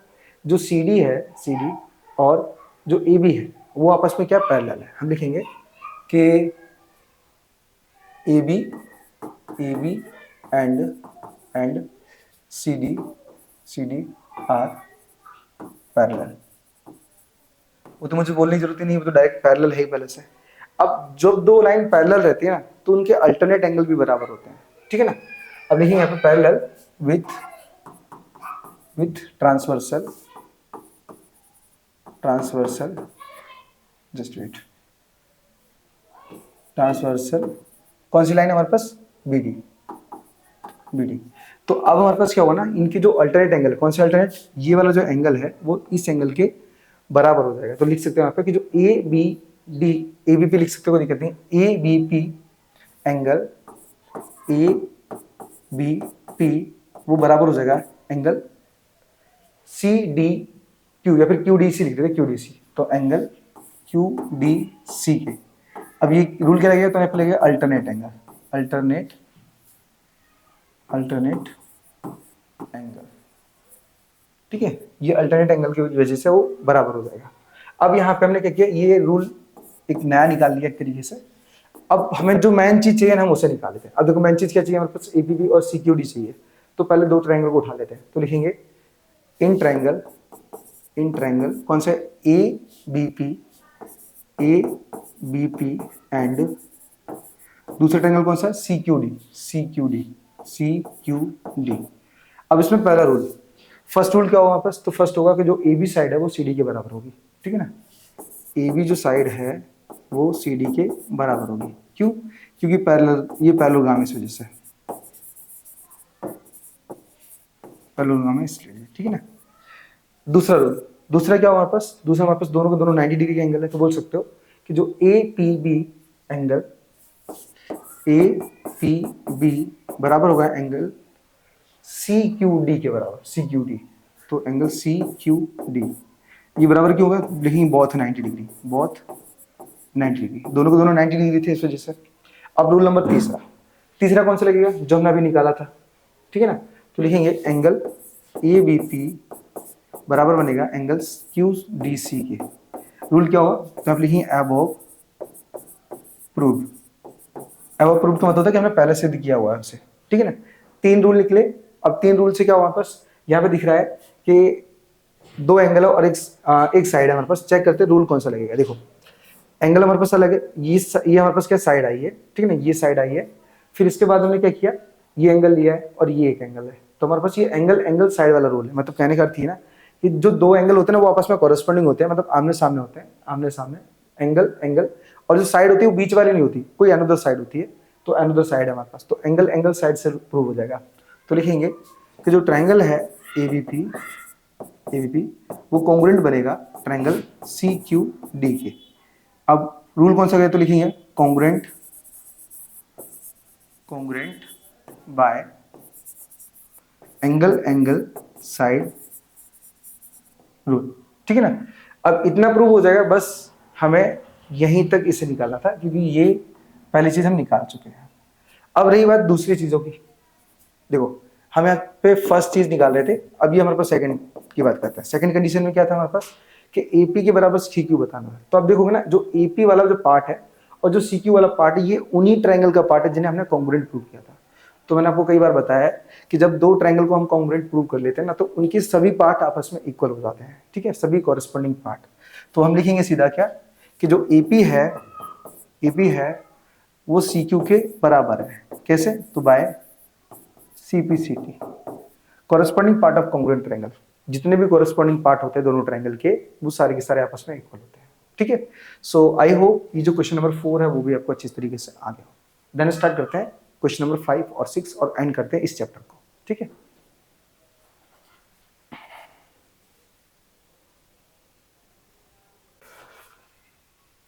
जो CD है, CD और जो AB है वो आपस में क्या पैरेलल है। हम लिखेंगे कि AB and CD are parallel. वो तो मुझे बोलने की जरूरत ही नहीं, वो तो डायरेक्ट पैरेलल है ही पहले से। अब जब 2 लाइन पैरेलल रहती है ना तो उनके अल्टरनेट एंगल भी बराबर होते हैं, ठीक है ना। अब लिखेंगे यहाँ पे parallel with transversal transversal, just wait, transversal कौन सी लाइन है हमारे पास, बीडी, बीडी। तो अब हमारे पास क्या होगा ना, इनके जो अल्टरनेट एंगल है, कौन से अल्टरनेट, ये वाला जो एंगल है वो इस एंगल के बराबर हो जाएगा। तो लिख सकते हैं यहाँ पे कि जो A B D, A B P लिख सकते हो, कोई दिक्कत नहीं, A B P angle, A B P वो बराबर हो जाएगा एंगल सी डी क्यू, या फिर क्यू डी सी लिख देते, क्यू डी सी, तो एंगल क्यू डी सी के। अब ये रूल क्या लगेगा, तो यहाँ पे लगेगा alternate angle, alternate, alternate angle, ठीक है, ये अल्टरनेट एंगल की वजह से वो बराबर हो जाएगा। अब यहाँ पे हमने क्या किया, ये रूल एक नया निकाल लिया एक तरीके से। अब हमें जो मेन चीज चाहिए ना, हम उसे निकाल लेते हैं। अब देखो मेन चीज क्या चाहिए हमारे पास, एपीबी और सीक्यूडी चाहिए। तो पहले दो ट्रायंगल को उठा लेते हैं, तो लिखेंगे इन ट्रायंगल, इन ट्रायंगल कौन से, A B P, A B P and दूसरा ट्रायंगल कौन सा, C Q D, C Q D, C Q D. अब इसमें पहला रूल, फर्स्ट रूल क्या होगा हमारे पास, तो फर्स्ट होगा कि जो ए बी साइड है वो सी डी के बराबर होगी, ठीक है ना, ए बी जो साइड है वो सी डी के बराबर होगी। क्यों, क्योंकि पैरेलल, ये पैरेललोग्राम इस वजह से, पैरेललोग्राम है इसलिए, ठीक है ना। दूसरा रूल, दूसरा क्या होगा हमारे पास, दूसरा हमारे पास दोनों के दोनों 90 डिग्री के एंगल है, तो बोल सकते हो कि जो A P B angle, A P B बराबर होगा एंगल सी क्यू डी के बराबर, सी क्यू डी, तो एंगल सी क्यू डी ये बराबर क्यों होगा, लिखेंगे बोथ 90 डिग्री, बोथ 90 डिग्री, दोनों को दोनों 90 डिग्री थे इस वजह से। अब रूल नंबर तीसरा, तीसरा कौन सा लगेगा, जो हमने अभी निकाला था, ठीक है ना, तो लिखेंगे एंगल ए बी पी बराबर बनेगा एंगल क्यू डी सी के। रूल क्या होगा, तो आप लिखेंगे अबव प्रूव्ड, अबव प्रूव्ड का मतलब होता है कि हमने पहले सिद्ध किया हुआ है उसे, ठीक है ना। तीन रूल निकले। अब तीन रूल से क्या हुआ हमारे पास, यहाँ पे दिख रहा है कि दो एंगल है और एक साइड है हमारे पास, चेक करते हैं रूल कौन सा लगेगा। देखो एंगल हमारे पास अलग है, ये हमारे पास क्या साइड आई है, ठीक है ना, ये साइड आई है, फिर इसके बाद हमने क्या किया, ये एंगल लिया है और ये एक एंगल है, तो हमारे पास ये एंगल साइड वाला रूल है। मतलब कहने का अर्थ है ना कि जो दो एंगल होते हैं ना वो आपस में कॉरेस्पॉन्डिंग होते हैं, मतलब आमने सामने होते हैं, आमने सामने एंगल, और जो साइड होती है वो बीच वाली नहीं होती, कोई अनदर साइड होती है, तो अनदर साइड है हमारे पास, तो एंगल साइड से प्रूव हो जाएगा। तो लिखेंगे कि जो ट्रायंगल है एबीपी वो कॉन्ग्रुएंट बनेगा ट्रायंगल सी क्यू डी के। अब रूल कौन सा गया, तो लिखेंगे congruent bye angle side rule, ठीक है ना। अब इतना प्रूव हो जाएगा, बस हमें यहीं तक इसे निकालना था, क्योंकि ये पहली चीज हम निकाल चुके हैं। अब रही बात दूसरी चीजों की, देखो हम यहाँ पे फर्स्ट चीज निकाल रहे थे, अब ये हमारे पास सेकंड की बात करते हैं। सेकंड कंडीशन में क्या था हमारे पास कि एपी के बराबर सी क्यू बताना है। तो अब देखोगे ना, जो एपी वाला जो पार्ट है और जो सी क्यू वाला पार्ट है, ये उन्हीं ट्रायंगल का पार्ट है जिन्हें हमने कॉन्ग्रुएंट प्रूव किया था। तो मैंने आपको कई बार बताया कि जब दो ट्रायंगल को हम कॉन्ग्रुएंट प्रूव कर लेते हैं ना, तो उनके सभी पार्ट आपस में इक्वल हो जाते हैं, ठीक है, सभी कॉरेस्पॉन्डिंग पार्ट। तो हम लिखेंगे सीधा क्या कि जो एपी है वो सी क्यू के बराबर है। कैसे, तो by CPCT, corresponding part of congruent triangle. जितने भी कॉरेस्पॉन्डिंग पार्ट होते हैं दोनों ट्रायंगल के, वो सारे के सारे आपस में इक्वल होते हैं, ठीक है। सो आई होप ये जो क्वेश्चन नंबर 4 है वो भी आपको अच्छी तरीके से आ गया हो। देन स्टार्ट करते हैं क्वेश्चन नंबर 5 और 6 और एंड करते हैं इस चैप्टर को, ठीक है।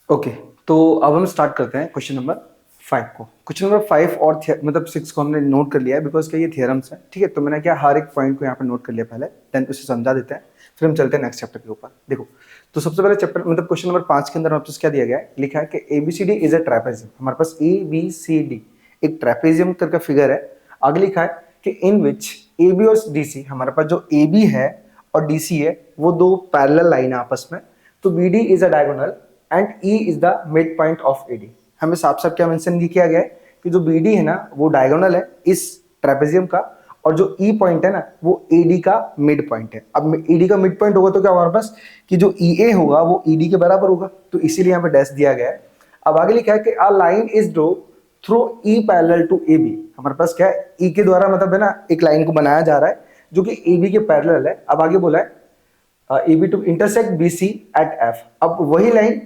ओके, तो अब हम स्टार्ट करते हैं क्वेश्चन नंबर 5 को। क्वेश्चन नंबर 5 और मतलब 6 को हमने नोट कर लिया है, बिकॉज क्या ये थियरम्स है, ठीक है। तो मैंने क्या हर एक पॉइंट को यहाँ पे नोट कर लिया पहले, देन उसे समझा देते हैं, फिर हम चलते हैं नेक्स्ट चैप्टर के ऊपर। देखो, तो सबसे पहले चैप्टर मतलब क्वेश्चन नंबर 5 के अंदर हमारे पास क्या दिया गया है, लिखा है कि ABCD इज अ ट्रैपेजियम। हमारे पास ABCD एक ट्रैपेजियम करके फिगर है। आगे लिखा है कि इन विच AB और DC, हमारे पास जो AB है और DC है वो दो पैरेलल लाइन है आपस में, तो BD is a diagonal and E is the mid point of AD। हमें साफ साफ क्या मेंशन किया गया है कि जो BD है ना वो डायगोनल है इस ट्रेपेजियम का, और जो E पॉइंट है ना वो AD का मिड पॉइंट है। अब AD का मिड पॉइंट होगा तो क्या हमारे पास कि जो EA होगा वो ED के बराबर होगा, तो इसीलिए यहाँ पे डैश दिया गया है। अब आगे लिखा है कि a line is draw through E parallel to AB। हमारे पास क्या है, E के द्वारा मतलब है ना एक लाइन को बनाया जा रहा है जो कि AB के पैरेलल है। अब आगे बोला है A B to intersect B C at F. अब वही लाइन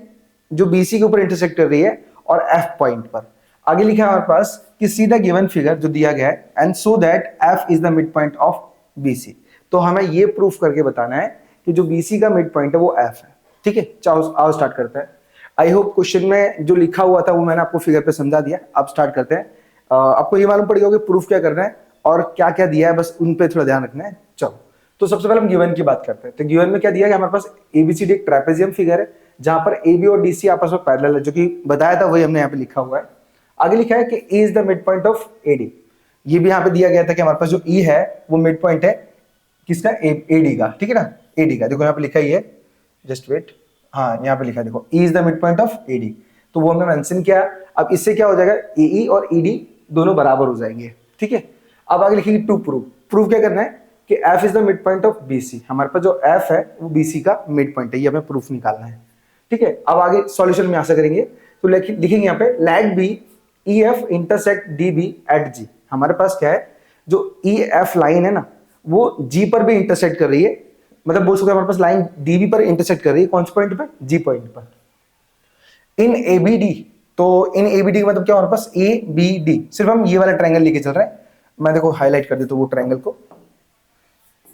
जो बी सी के ऊपर इंटरसेक्ट कर रही है और एफ पॉइंट पर। आगे लिखा है हमारे पास कि सी द गिवन फिगर जो दिया गया है and so that F is the mid point of B C. तो हमें ये प्रूफ करके बताना है कि जो बी सी का मिड पॉइंट है वो एफ है। ठीक है, चलो आओ स्टार्ट करते हैं। आई होप क्वेश्चन में जो लिखा हुआ था वो मैंने आपको फिगर पे समझा दिया। अब स्टार्ट करते हैं। आपको ये मालूम पड़ गया कि प्रूफ क्या करना है और क्या क्या दिया है, बस उन पे थोड़ा ध्यान रखना है। चलो, तो सबसे पहले हम गिवन की बात करते हैं। तो गिवन में क्या दिया है, हमारे पास एबीसीडी एक ट्रेपेजियम फिगर है जहां पर ए बी और डी सी आपस में पैरेलल है, जो कि बताया था वही हमने यहाँ पे लिखा हुआ है। आगे लिखा है कि E is the mid point of AD. ये भी यहाँ पे दिया गया था कि हमारे पास जो ई है वो मिड पॉइंट है किसका, एडी का। ठीक है ना, एडी का। देखो यहाँ पे लिखा ही है, जस्ट वेट, हाँ यहाँ पे लिखा है देखो, E is the mid point of AD. तो वो हमने मेंशन किया। अब इससे क्या हो जाएगा, एई और ईडी दोनों बराबर हो जाएंगे। ठीक है, अब आगे लिखेंगे टू प्रूव। प्रूव क्या करना है कि F is the mid point of BC. हमारे पास जो एफ है वो बीसी का मिड पॉइंट है, ये हमें प्रूफ निकालना है। ठीक है, अब आगे सॉल्यूशन में ऐसा करेंगे तो लिखेंगे यहाँ पे let B E F intersect D B at G. हमारे पास क्या है, जो ई एफ लाइन है ना वो जी पर भी इंटरसेक्ट कर रही है, मतलब बोल सकते हैं हमारे पास लाइन डी बी पर इंटरसेक्ट कर रही है। कौन से पॉइंट पर, जी पॉइंट पर। इन ए बी डी, तो इन ए बी डी का मतलब क्या, हमारे पास ए बी डी, सिर्फ हम ये वाला ट्रायंगल लेके चल रहे हैं। मैं देखो हाईलाइट कर देता हूं वो ट्रायंगल को,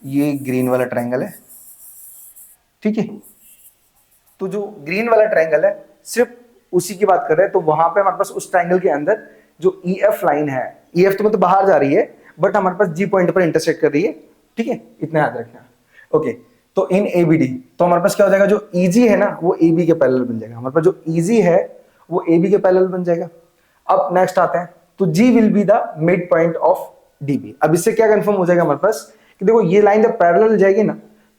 ये ग्रीन वाला ट्रायंगल है। ठीक है, तो जो ग्रीन वाला ट्रायंगल है सिर्फ उसी की बात कर रहे हैं। तो वहां पे हमारे पास उस ट्रायंगल के अंदर जो ई एफ लाइन है, ई एफ तो मतलब बाहर जा रही है बट हमारे पास जी पॉइंट पर इंटरसेक्ट कर रही है। ठीक है, इतना याद रखना। ओके, तो इन ए बी डी, तो हमारे पास क्या हो जाएगा, जो ईजी है ना वो ए बी के पैरेलल बन जाएगा। हमारे पास जो ईजी है वो ए बी के पैरेलल बन जाएगा। अब नेक्स्ट आते हैं, तो G will be the mid point of D B. अब इससे क्या कंफर्म हो जाएगा हमारे पास कि देखो ये लाइन जब पैरेलल जाएगी ना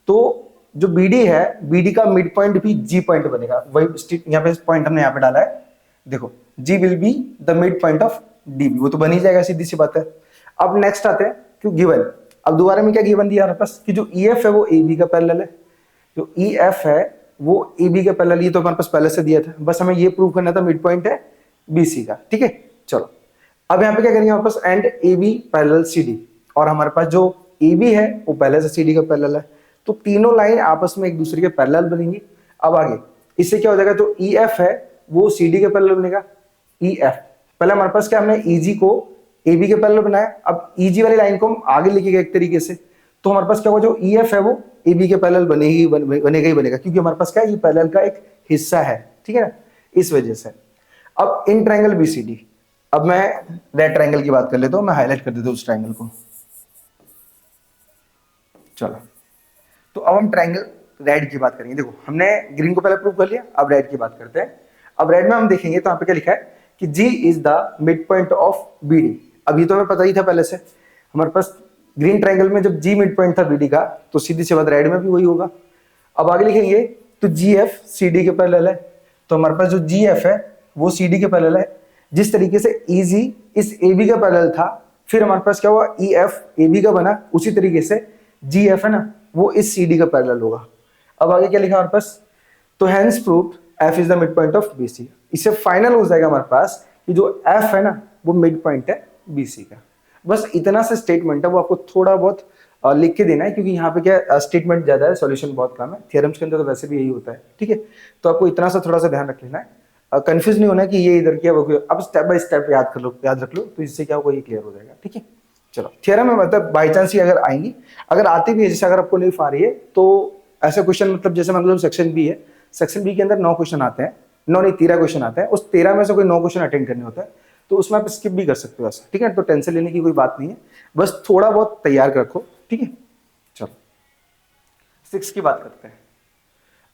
तो जो बीडी है, बीडी का मिड पॉइंट भी जी पॉइंट बनेगा। वही यहाँ पे पॉइंट हमने यहाँ पे डाला है, देखो G will be the mid point of D B, वो तो बन ही जाएगा, सीधी सी बात है। अब नेक्स्ट आते हैं क्यों गिवन। अब दोबारा में क्या गिवन दिया हमारे पास कि जो ई एफ है वो ए बी का पैरेलल है, जो ई एफ है वो ए बी का पैरेलल, ये तो हमारे पास पहले से दिया था, बस हमें ये प्रूव करना था मिड पॉइंट है बी सी का। ठीक है, चलो अब यहाँ पे क्या करेंगे, हमारे पास and A B parallel C D, और हमारे पास जो ए बी है वो पहले से सी डी का पैरेलल है, तो तीनों लाइन आपस में एक दूसरे के पैरेलल बनेंगी। अब आगे इससे क्या हो जाएगा, जो ई एफ है वो सी डी के पैरेलल बनेगा। ई एफ पहले हमारे पास क्या, हमने ई जी को ए बी के पैरेलल बनाया, अब ई जी वाली लाइन को हम आगे लिखे गए एक तरीके से, तो हमारे पास क्या होगा, जो ई एफ है वो ए बी के पैरेलल बनेगा ही बनेगा, क्योंकि हमारे पास क्या है, ये पैरेलल का एक हिस्सा है। ठीक है ना, इस वजह से। अब in triangle B C D, अब मैं रेड ट्रायंगल की बात कर लेता हूं, मैं हाईलाइट कर देता हूं उस ट्रायंगल को। चलो, तो अब हम ट्रायंगल रेड की बात करेंगे। देखो हमने ग्रीन को पहले प्रूव कर लिया, अब रेड की बात करते हैं। अब रेड में हम देखेंगे तो यहाँ पे क्या लिखा है कि G is the mid point of B D. अब ये तो हमें पता ही था पहले से, हमारे पास ग्रीन ट्रायंगल में जब जी मिड पॉइंट था बी डी का, तो सीधी सी बात रेड में भी वही होगा। अब आगे लिखेंगे तो जी एफ सी डी के पैरेलल है, तो हमारे पास जो जी एफ है वो सी डी के पैरेलल है। जिस तरीके से ई जी इस ए बी का पैरेलल था, फिर हमारे पास क्या हुआ, ई एफ ए बी का बना, उसी तरीके से जी एफ है ना वो इस सी डी का पैरेलल होगा। अब आगे क्या लिखा हमारे पास, तो hence proved F is the mid point of B C. इससे फाइनल हो जाएगा हमारे पास कि जो एफ है ना वो मिड पॉइंट है बी सी का। बस इतना सा स्टेटमेंट है, वो आपको थोड़ा बहुत लिख के देना है, क्योंकि यहाँ पे क्या स्टेटमेंट ज्यादा है, सॉल्यूशन बहुत कम है। थ्योरम्स के अंदर तो वैसे भी यही होता है। ठीक है, तो आपको इतना सा थोड़ा सा ध्यान रख लेना है, कंफ्यूज नहीं होना है कि ये इधर किया वो किया। अब स्टेप बाय स्टेप याद रख लो, तो इससे क्या होगा, ये क्लियर हो जाएगा। ठीक है, चलो थ्योरम में मतलब बाई चांस ही अगर आएंगी, अगर आती भी है, जैसे अगर आपको नहीं आ रही है तो ऐसे क्वेश्चन, मतलब जैसे मान लो सेक्शन बी है, सेक्शन बी के अंदर 9 क्वेश्चन आते हैं, 9 नहीं 13 क्वेश्चन आते हैं, उस 13 में से कोई 9 क्वेश्चन अटेंड करने होते हैं, तो उसमें आप स्किप भी कर सकते हो ऐसा। ठीक है, तो टेंशन लेने की कोई बात नहीं है, बस थोड़ा बहुत तैयार रखो। ठीक है, चलो 6 की बात करते हैं।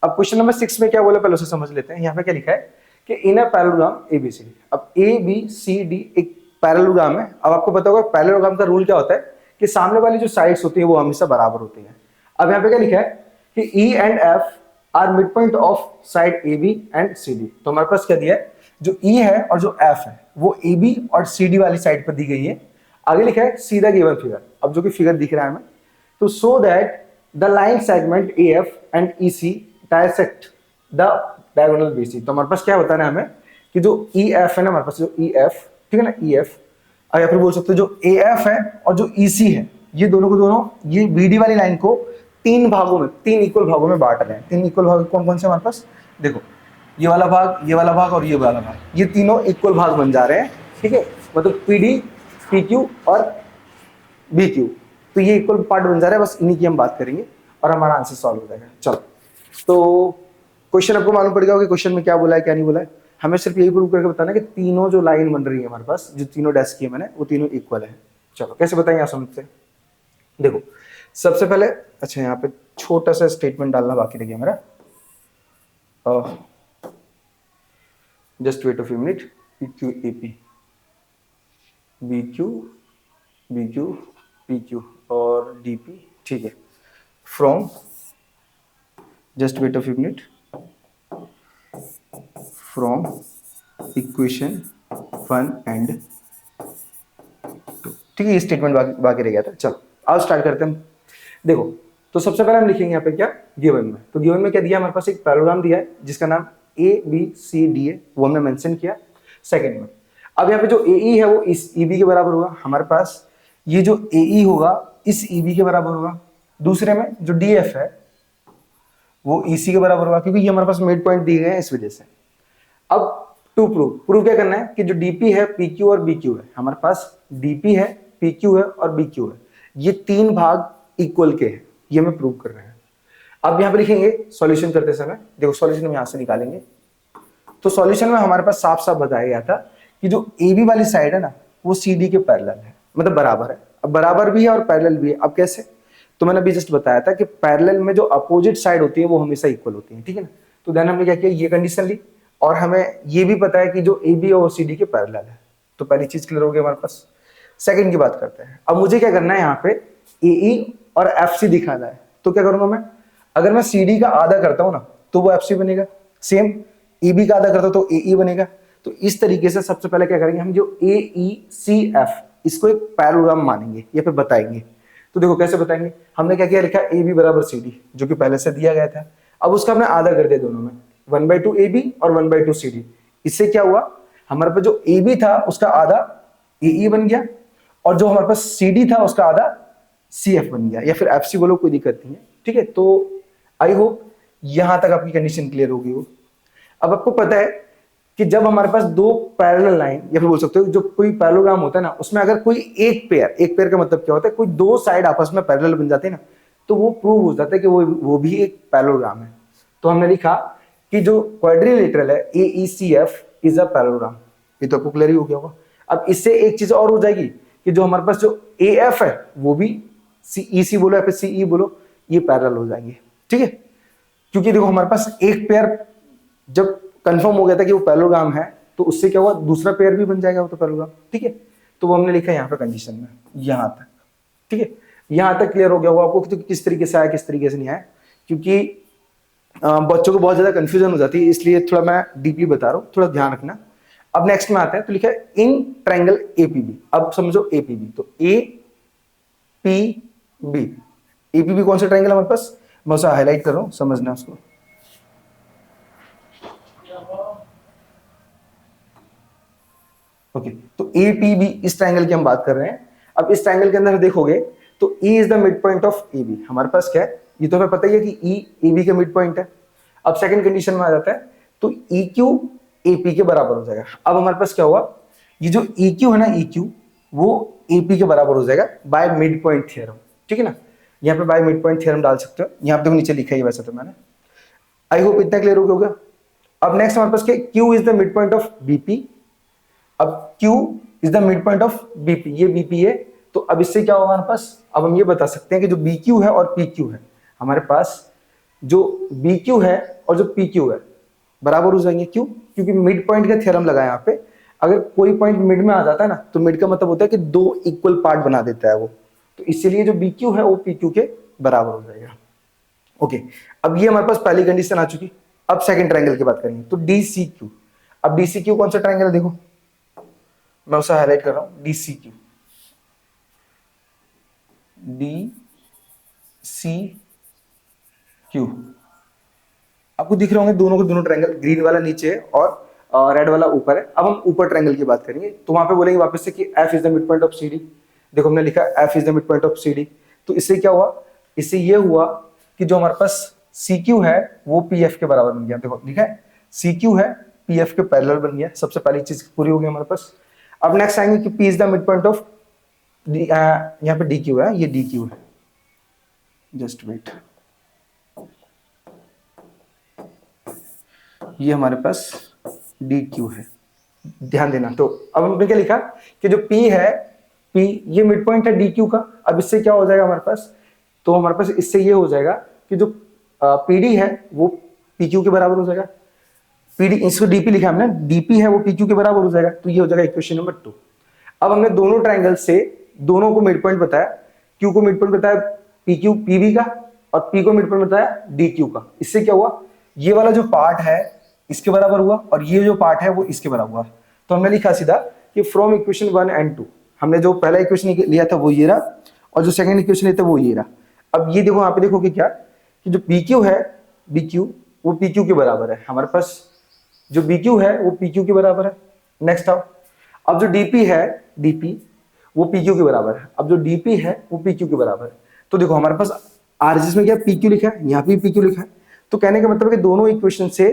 अब क्वेश्चन नंबर 6 में क्या बोला पहले उसे समझ लेते हैं। यहाँ पे क्या लिखा है कि इन अ पैरेललोग्राम एबीसी। अब ए बी सी डी एक पैरेललोग्राम है। अब आपको पता होगा पैरेललोग्राम का रूल क्या होता है कि सामने वाली जो साइड्स होती है वो हमेशा बराबर होती है। अब यहाँ पे क्या लिखा है कि E and F are mid point of side A B and C D. तो हमारे पास क्या दिया है, जो ई है और जो एफ है वो ए बी और सी डी वाली साइड पर दी गई है। आगे लिखा है सी द गिवन फिगर। अब जो कि फिगर दिख रहा है हमें, तो so that the line segment A F and E C dissect the diagonal B C. तो हमारे पास क्या बताना है हमें कि जो ई एफ है ना, हमारे पास जो ई एफ, ठीक है ना, ई एफ, या फिर बोल सकते हो जो ए एफ है और जो ई सी है, ये दोनों को दोनों ये बी डी वाली लाइन को तीन भागों में, तीन इक्वल भागों में बांट रहे हैं। तीन इक्वल भाग कौन कौन से हमारे पास, देखो ये वाला भाग, ये वाला भाग और ये वाला भाग, ये तीनों इक्वल भाग बन जा रहे हैं, ठीक है। मतलब पी डी, पी क्यू और बी क्यू, तो ये इक्वल पार्ट बन जा रहा है। बस इन्हीं की हम बात करेंगे और हमारा आंसर सॉल्व हो जाएगा। चलो, तो क्वेश्चन आपको मालूम पड़ गया कि क्वेश्चन में क्या बोला है क्या नहीं बोला है। हमें सिर्फ यही प्रूव करके बताना कि तीनों जो लाइन बन रही है हमारे पास, जो तीनों डेस्क की है मैंने, वो तीनों इक्वल है। चलो कैसे बताएंगे आप समझ से, देखो सबसे पहले, अच्छा यहाँ पे छोटा सा स्टेटमेंट डालना बाकी रह गया मेरा, just wait a few minute. P Q A P, B Q, B Q, P Q और डी पी, ठीक है। From, just wait a few minute, from equation 1 and 2, ठीक है। ये स्टेटमेंट बाकी रह गया था। चलो अब स्टार्ट करते हैं। देखो तो सबसे पहले हम लिखेंगे यहाँ पे क्या, गिवन में। तो गिवन में क्या दिया हमारे पास, एक पैराग्राम दिया है जिसका नाम ए बी सी डी है, वो हमने मेंशन किया सेकंड में। अब यहाँ पे जो ए ई है वो इस ई बी के बराबर होगा हमारे पास, ये जो ए ई होगा इस ई बी के बराबर होगा। दूसरे में जो डी एफ है वो ई सी के बराबर होगा, क्योंकि ये हमारे पास मिड पॉइंट दिए गए हैं इस वजह से। अब टू प्रूव क्या करना है कि जो डीपी है, पी क्यू और बी क्यू है, हमारे पास डीपी है, पी क्यू है और बी क्यू है, ये तीन भाग इक्वल के हैं, ये हमें प्रूव कर रहे हैं। अब यहाँ पे लिखेंगे सॉल्यूशन करते समय, देखो सॉल्यूशन हम यहाँ से निकालेंगे। तो सॉल्यूशन में हमारे पास साफ साफ बताया गया था कि जो ए बी वाली साइड है ना, वो सी डी के पैरेलल है, मतलब बराबर है। अब बराबर भी है और पैरेलल भी है। अब कैसे, तो मैंने अभी जस्ट बताया था कि पैरेलल में जो अपोजिट साइड होती है वो हमेशा इक्वल होती है, ठीक है ना। तो देन हमने क्या किया, ये कंडीशन ली, और हमें ये भी पता है कि जो ए बी और सी डी के पैरेलल है। तो पहली चीज क्लियर हो गई हमारे पास। सेकंड की बात करते हैं। अब मुझे क्या करना है, यहाँ पे ए ई और एफ सी दिखाना है। तो क्या करूंगा मैं, अगर मैं सी डी का आधा करता हूं ना तो वो एफ सी बनेगा, सेम ए बी का आधा करता हूं तो ए ई बनेगा। तो इस तरीके से सबसे पहले क्या करेंगे हम, जो ए ई सी एफ, इसको एक पैरेललोग्राम मानेंगे या फिर बताएंगे। तो देखो कैसे बताएंगे, हमने क्या किया, लिखा ए बी बराबर सी डी, जो कि पहले से दिया गया था। अब उसका हमने आधा कर दिया दोनों में, 1/2 ए बी और 1/2 सी डी। इससे क्या हुआ, हमारे पास जो ए बी था उसका आधा ए ई बन गया, और जो हमारे पास सी डी था उसका आधा सी एफ बन गया, या फिर एफ सी बोलो, कोई दिक्कत नहीं है, ठीक है। तो आई होप यहां तक आपकी कंडीशन क्लियर होगी हो। अब आपको पता है कि जब हमारे पास दो पैरेलल लाइन, या फिर बोल सकते हो जो कोई पैरेललोग्राम होता है ना, उसमें अगर कोई एक पेयर का मतलब क्या होता है, कोई दो साइड आपस में पैरेलल बन जाते हैं ना, तो वो प्रूव हो जाता है कि वो भी एक पैरेललोग्राम है। तो हमने लिखा कि जो क्वाड्रिलेटरल है A E C F is a parallelogram. ये तो आपको क्लियर ही हो गया होगा। अब इससे एक चीज और हो जाएगी कि जो हमारे पास जो ए एफ है वो भी सी ई सी बोलो या फिर सी ई बोलो, ये पैरेलल हो जाएंगे, ठीक है। क्योंकि देखो हमारे पास एक पेयर जब कंफर्म हो गया था कि वो पैरेललोग्राम है, तो उससे क्या हुआ, दूसरा पेयर भी बन जाएगा वो तो पैरेललोग्राम, ठीक है। तो वो हमने लिखा यहाँ पे कंडीशन में, यहां तक, ठीक है। यहां तक क्लियर हो गया होगा आपको कि किस तरीके से आया किस तरीके से नहीं आया, क्योंकि बच्चों को बहुत ज्यादा कंफ्यूजन हो जाती है, इसलिए थोड़ा मैं डीपली बता रहा हूँ, थोड़ा ध्यान रखना। अब नेक्स्ट में आते हैं, तो लिखा है इन ट्रायंगल एपीबी। अब समझो एपीबी, तो ए पी बी, एपीबी कौन सा ट्रायंगल हमारे पास, मैं उसे हाईलाइट कर रहा हूं, समझना उसको। ओके, तो एपीबी इस ट्रायंगल की हम बात कर रहे हैं। अब इस ट्रायंगल के अंदर देखोगे तो E is the mid point of A B. हमारे पास क्या है, ये तो हमें पता ही है कि ई ए बी का मिड पॉइंट है। अब सेकंड कंडीशन में आ जाता है, तो ई क्यू ए पी के बराबर हो जाएगा। अब हमारे पास क्या हुआ, ये जो ई क्यू है ना, ई क्यू वो ए पी के बराबर हो जाएगा बाय मिड पॉइंट थ्योरम, ठीक है ना। यहाँ पे बाय मिड पॉइंट थ्योरम डाल सकते हो, यहाँ पे देखो नीचे लिखा ही वैसे तो मैंने। आई होप इतना क्लियर हो गया। अब नेक्स्ट हमारे पास क्या, Q is the mid point of BP. अब Q is the mid point of BP, ये BP है। तो अब इससे क्या होगा हमारे पास, अब हम ये बता सकते हैं कि जो BQ है और PQ है, हमारे पास जो BQ है और जो PQ है बराबर हो जाएंगे। क्यों, क्योंकि मिड पॉइंट का थ्योरम लगा है यहाँ पे। अगर कोई पॉइंट मिड में आ जाता है ना, तो मिड का मतलब होता है कि दो इक्वल पार्ट बना देता है वो, तो इसीलिए जो BQ है वो PQ के बराबर हो जाएगा। ओके, अब ये हमारे पास पहली कंडीशन आ चुकी। अब सेकंड ट्रायंगल की बात करेंगे, तो DCQ। अब DCQ कौन सा ट्रायंगल है, देखो मैं उसे हाईलाइट कर रहा हूं, DCQ, DCQ। आपको दिख रहे होंगे दोनों के दोनों ट्रायंगल, ग्रीन वाला नीचे है और रेड वाला ऊपर है। अब हम ऊपर ट्रायंगल की बात करेंगे, तो वहां पे बोलेंगे वापस से कि F is the mid point of CD। देखो हमने लिखा F is the mid point of CD, तो इससे क्या हुआ, इससे ये हुआ कि जो हमारे पास सी क्यू है वो पी एफ के बराबर बन गया। देखो लिखा है सी क्यू है पी एफ के पैरेलल बन गया, सबसे पहली चीज पूरी हो गई हमारे पास। अब नेक्स्ट आएंगे कि P is the mid point of, यहाँ पे डी क्यू है, ये डी क्यू है, जस्ट वेट, ये हमारे पास डी क्यू है, ध्यान देना। तो अब हमने क्या लिखा कि जो P है, P ये मिड पॉइंट है डी क्यू का। अब इससे क्या हो जाएगा हमारे पास, तो हमारे पास इससे ये हो जाएगा कि जो PD है वो PQ के बराबर हो जाएगा। PD इसको DP लिखा हमने, DP है वो PQ के बराबर हो जाएगा। तो ये हो जाएगा इक्वेशन नंबर 2। अब हमने दोनों ट्राइंगल से दोनों को मिड पॉइंट बताया, Q को मिड पॉइंट बताया PQ PB का, और P को मिड पॉइंट बताया DQ का। इससे क्या हुआ, ये वाला जो पार्ट है इसके बराबर हुआ और ये जो पार्ट है वो इसके बराबर हुआ। तो हमने लिखा सीधा कि फ्रॉम इक्वेशन 1 एंड 2, हमने जो पहला इक्वेशन लिया था वो ये रहा, और जो सेकंड इक्वेशन लिया था वो ये रहा। अब ये देखो, यहाँ पे देखो कि क्या, कि जो PQ है BQ वो PQ के बराबर है, हमारे पास जो BQ है वो PQ के बराबर है। नेक्स्ट आओ, अब जो DP है DP वो PQ के बराबर है, अब जो DP है वो PQ के बराबर है। तो देखो हमारे पास RHS में क्या PQ लिखा है, यहाँ पे PQ लिखा है। तो कहने का मतलब है कि दोनों इक्वेशन से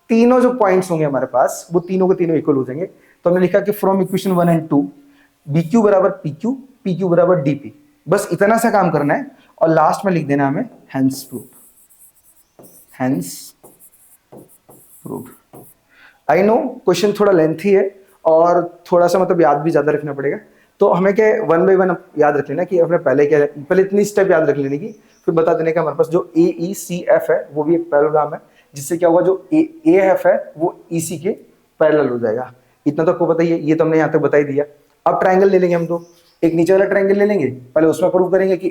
तीनों जो पॉइंट्स होंगे हमारे पास वो तीनों के तीनों इक्वल हो जाएंगे। तो हमने लिखा कि फ्रॉम इक्वेशन 1 एंड 2 BQ बराबर PQ, PQ बराबर DP, बस इतना सा काम करना है। और लास्ट में लिख देना हमें hence prove, hence prove. I know question थोड़ा लेंथी है और थोड़ा सा मतलब याद भी ज्यादा रखना पड़ेगा, तो हमें क्या 1 बाय 1 याद रख लेना कि अपने पहले क्या है, पहले इतनी स्टेप याद रख लेने की, फिर बता देने का हमारे पास जो AECF है वो भी एक पैरेललोग्राम है, जिससे क्या होगा जो AF है वो EC के पैरेलल हो जाएगा। इतना तो आपको पता ही है, ये तो हमने यहाँ तक बता ही दिया। अब ट्राइंगल ले लेंगे हम, तो एक नीचे वाला ट्राइंगल ले लेंगे, पहले उसमें प्रूव करेंगे कि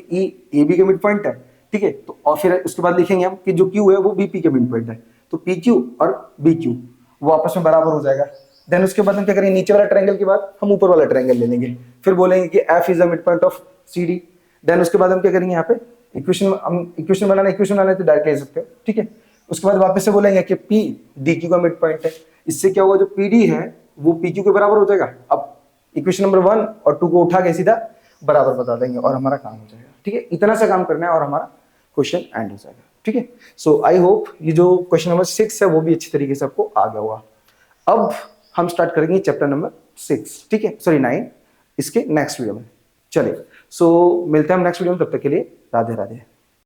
AB के मिड पॉइंट है, ठीक है। तो और फिर उसके बाद लिखेंगे हम कि जो Q है वो BP के मिड पॉइंट है, तो PQ और BQ वो आपस में बराबर हो जाएगा। देन उसके बाद हम क्या करेंगे, नीचे वाला ट्राइंगल के बाद हम ऊपर वाला ट्राइंगल ले लेंगे, फिर बोलेंगे कि F is the mid point of CD। Then उसके बाद हम क्या करेंगे, यहाँ पे इक्वेशन बनाना है तो डायरेक्ट ले सकते हो, ठीक है। उसके बाद वापस से बोलेंगे कि P DQ का मिड पॉइंट है, इससे क्या होगा जो PD है वो PQ के बराबर हो जाएगा। अब इक्वेशन नंबर 1 और 2 को उठा के सीधा बराबर बता देंगे और हमारा काम हो जाएगा, ठीक है। इतना सा काम करना है और हमारा क्वेश्चन एंड हो जाएगा, ठीक है। सो आई होप ये जो क्वेश्चन नंबर 6 है वो भी अच्छी तरीके से आपको आ गया होगा। अब हम स्टार्ट करेंगे चैप्टर नंबर 6, ठीक है, सॉरी 9, इसके नेक्स्ट वीडियो में। चलिए, सो मिलते हैं हम नेक्स्ट वीडियो में, तब तक के लिए राधे राधे।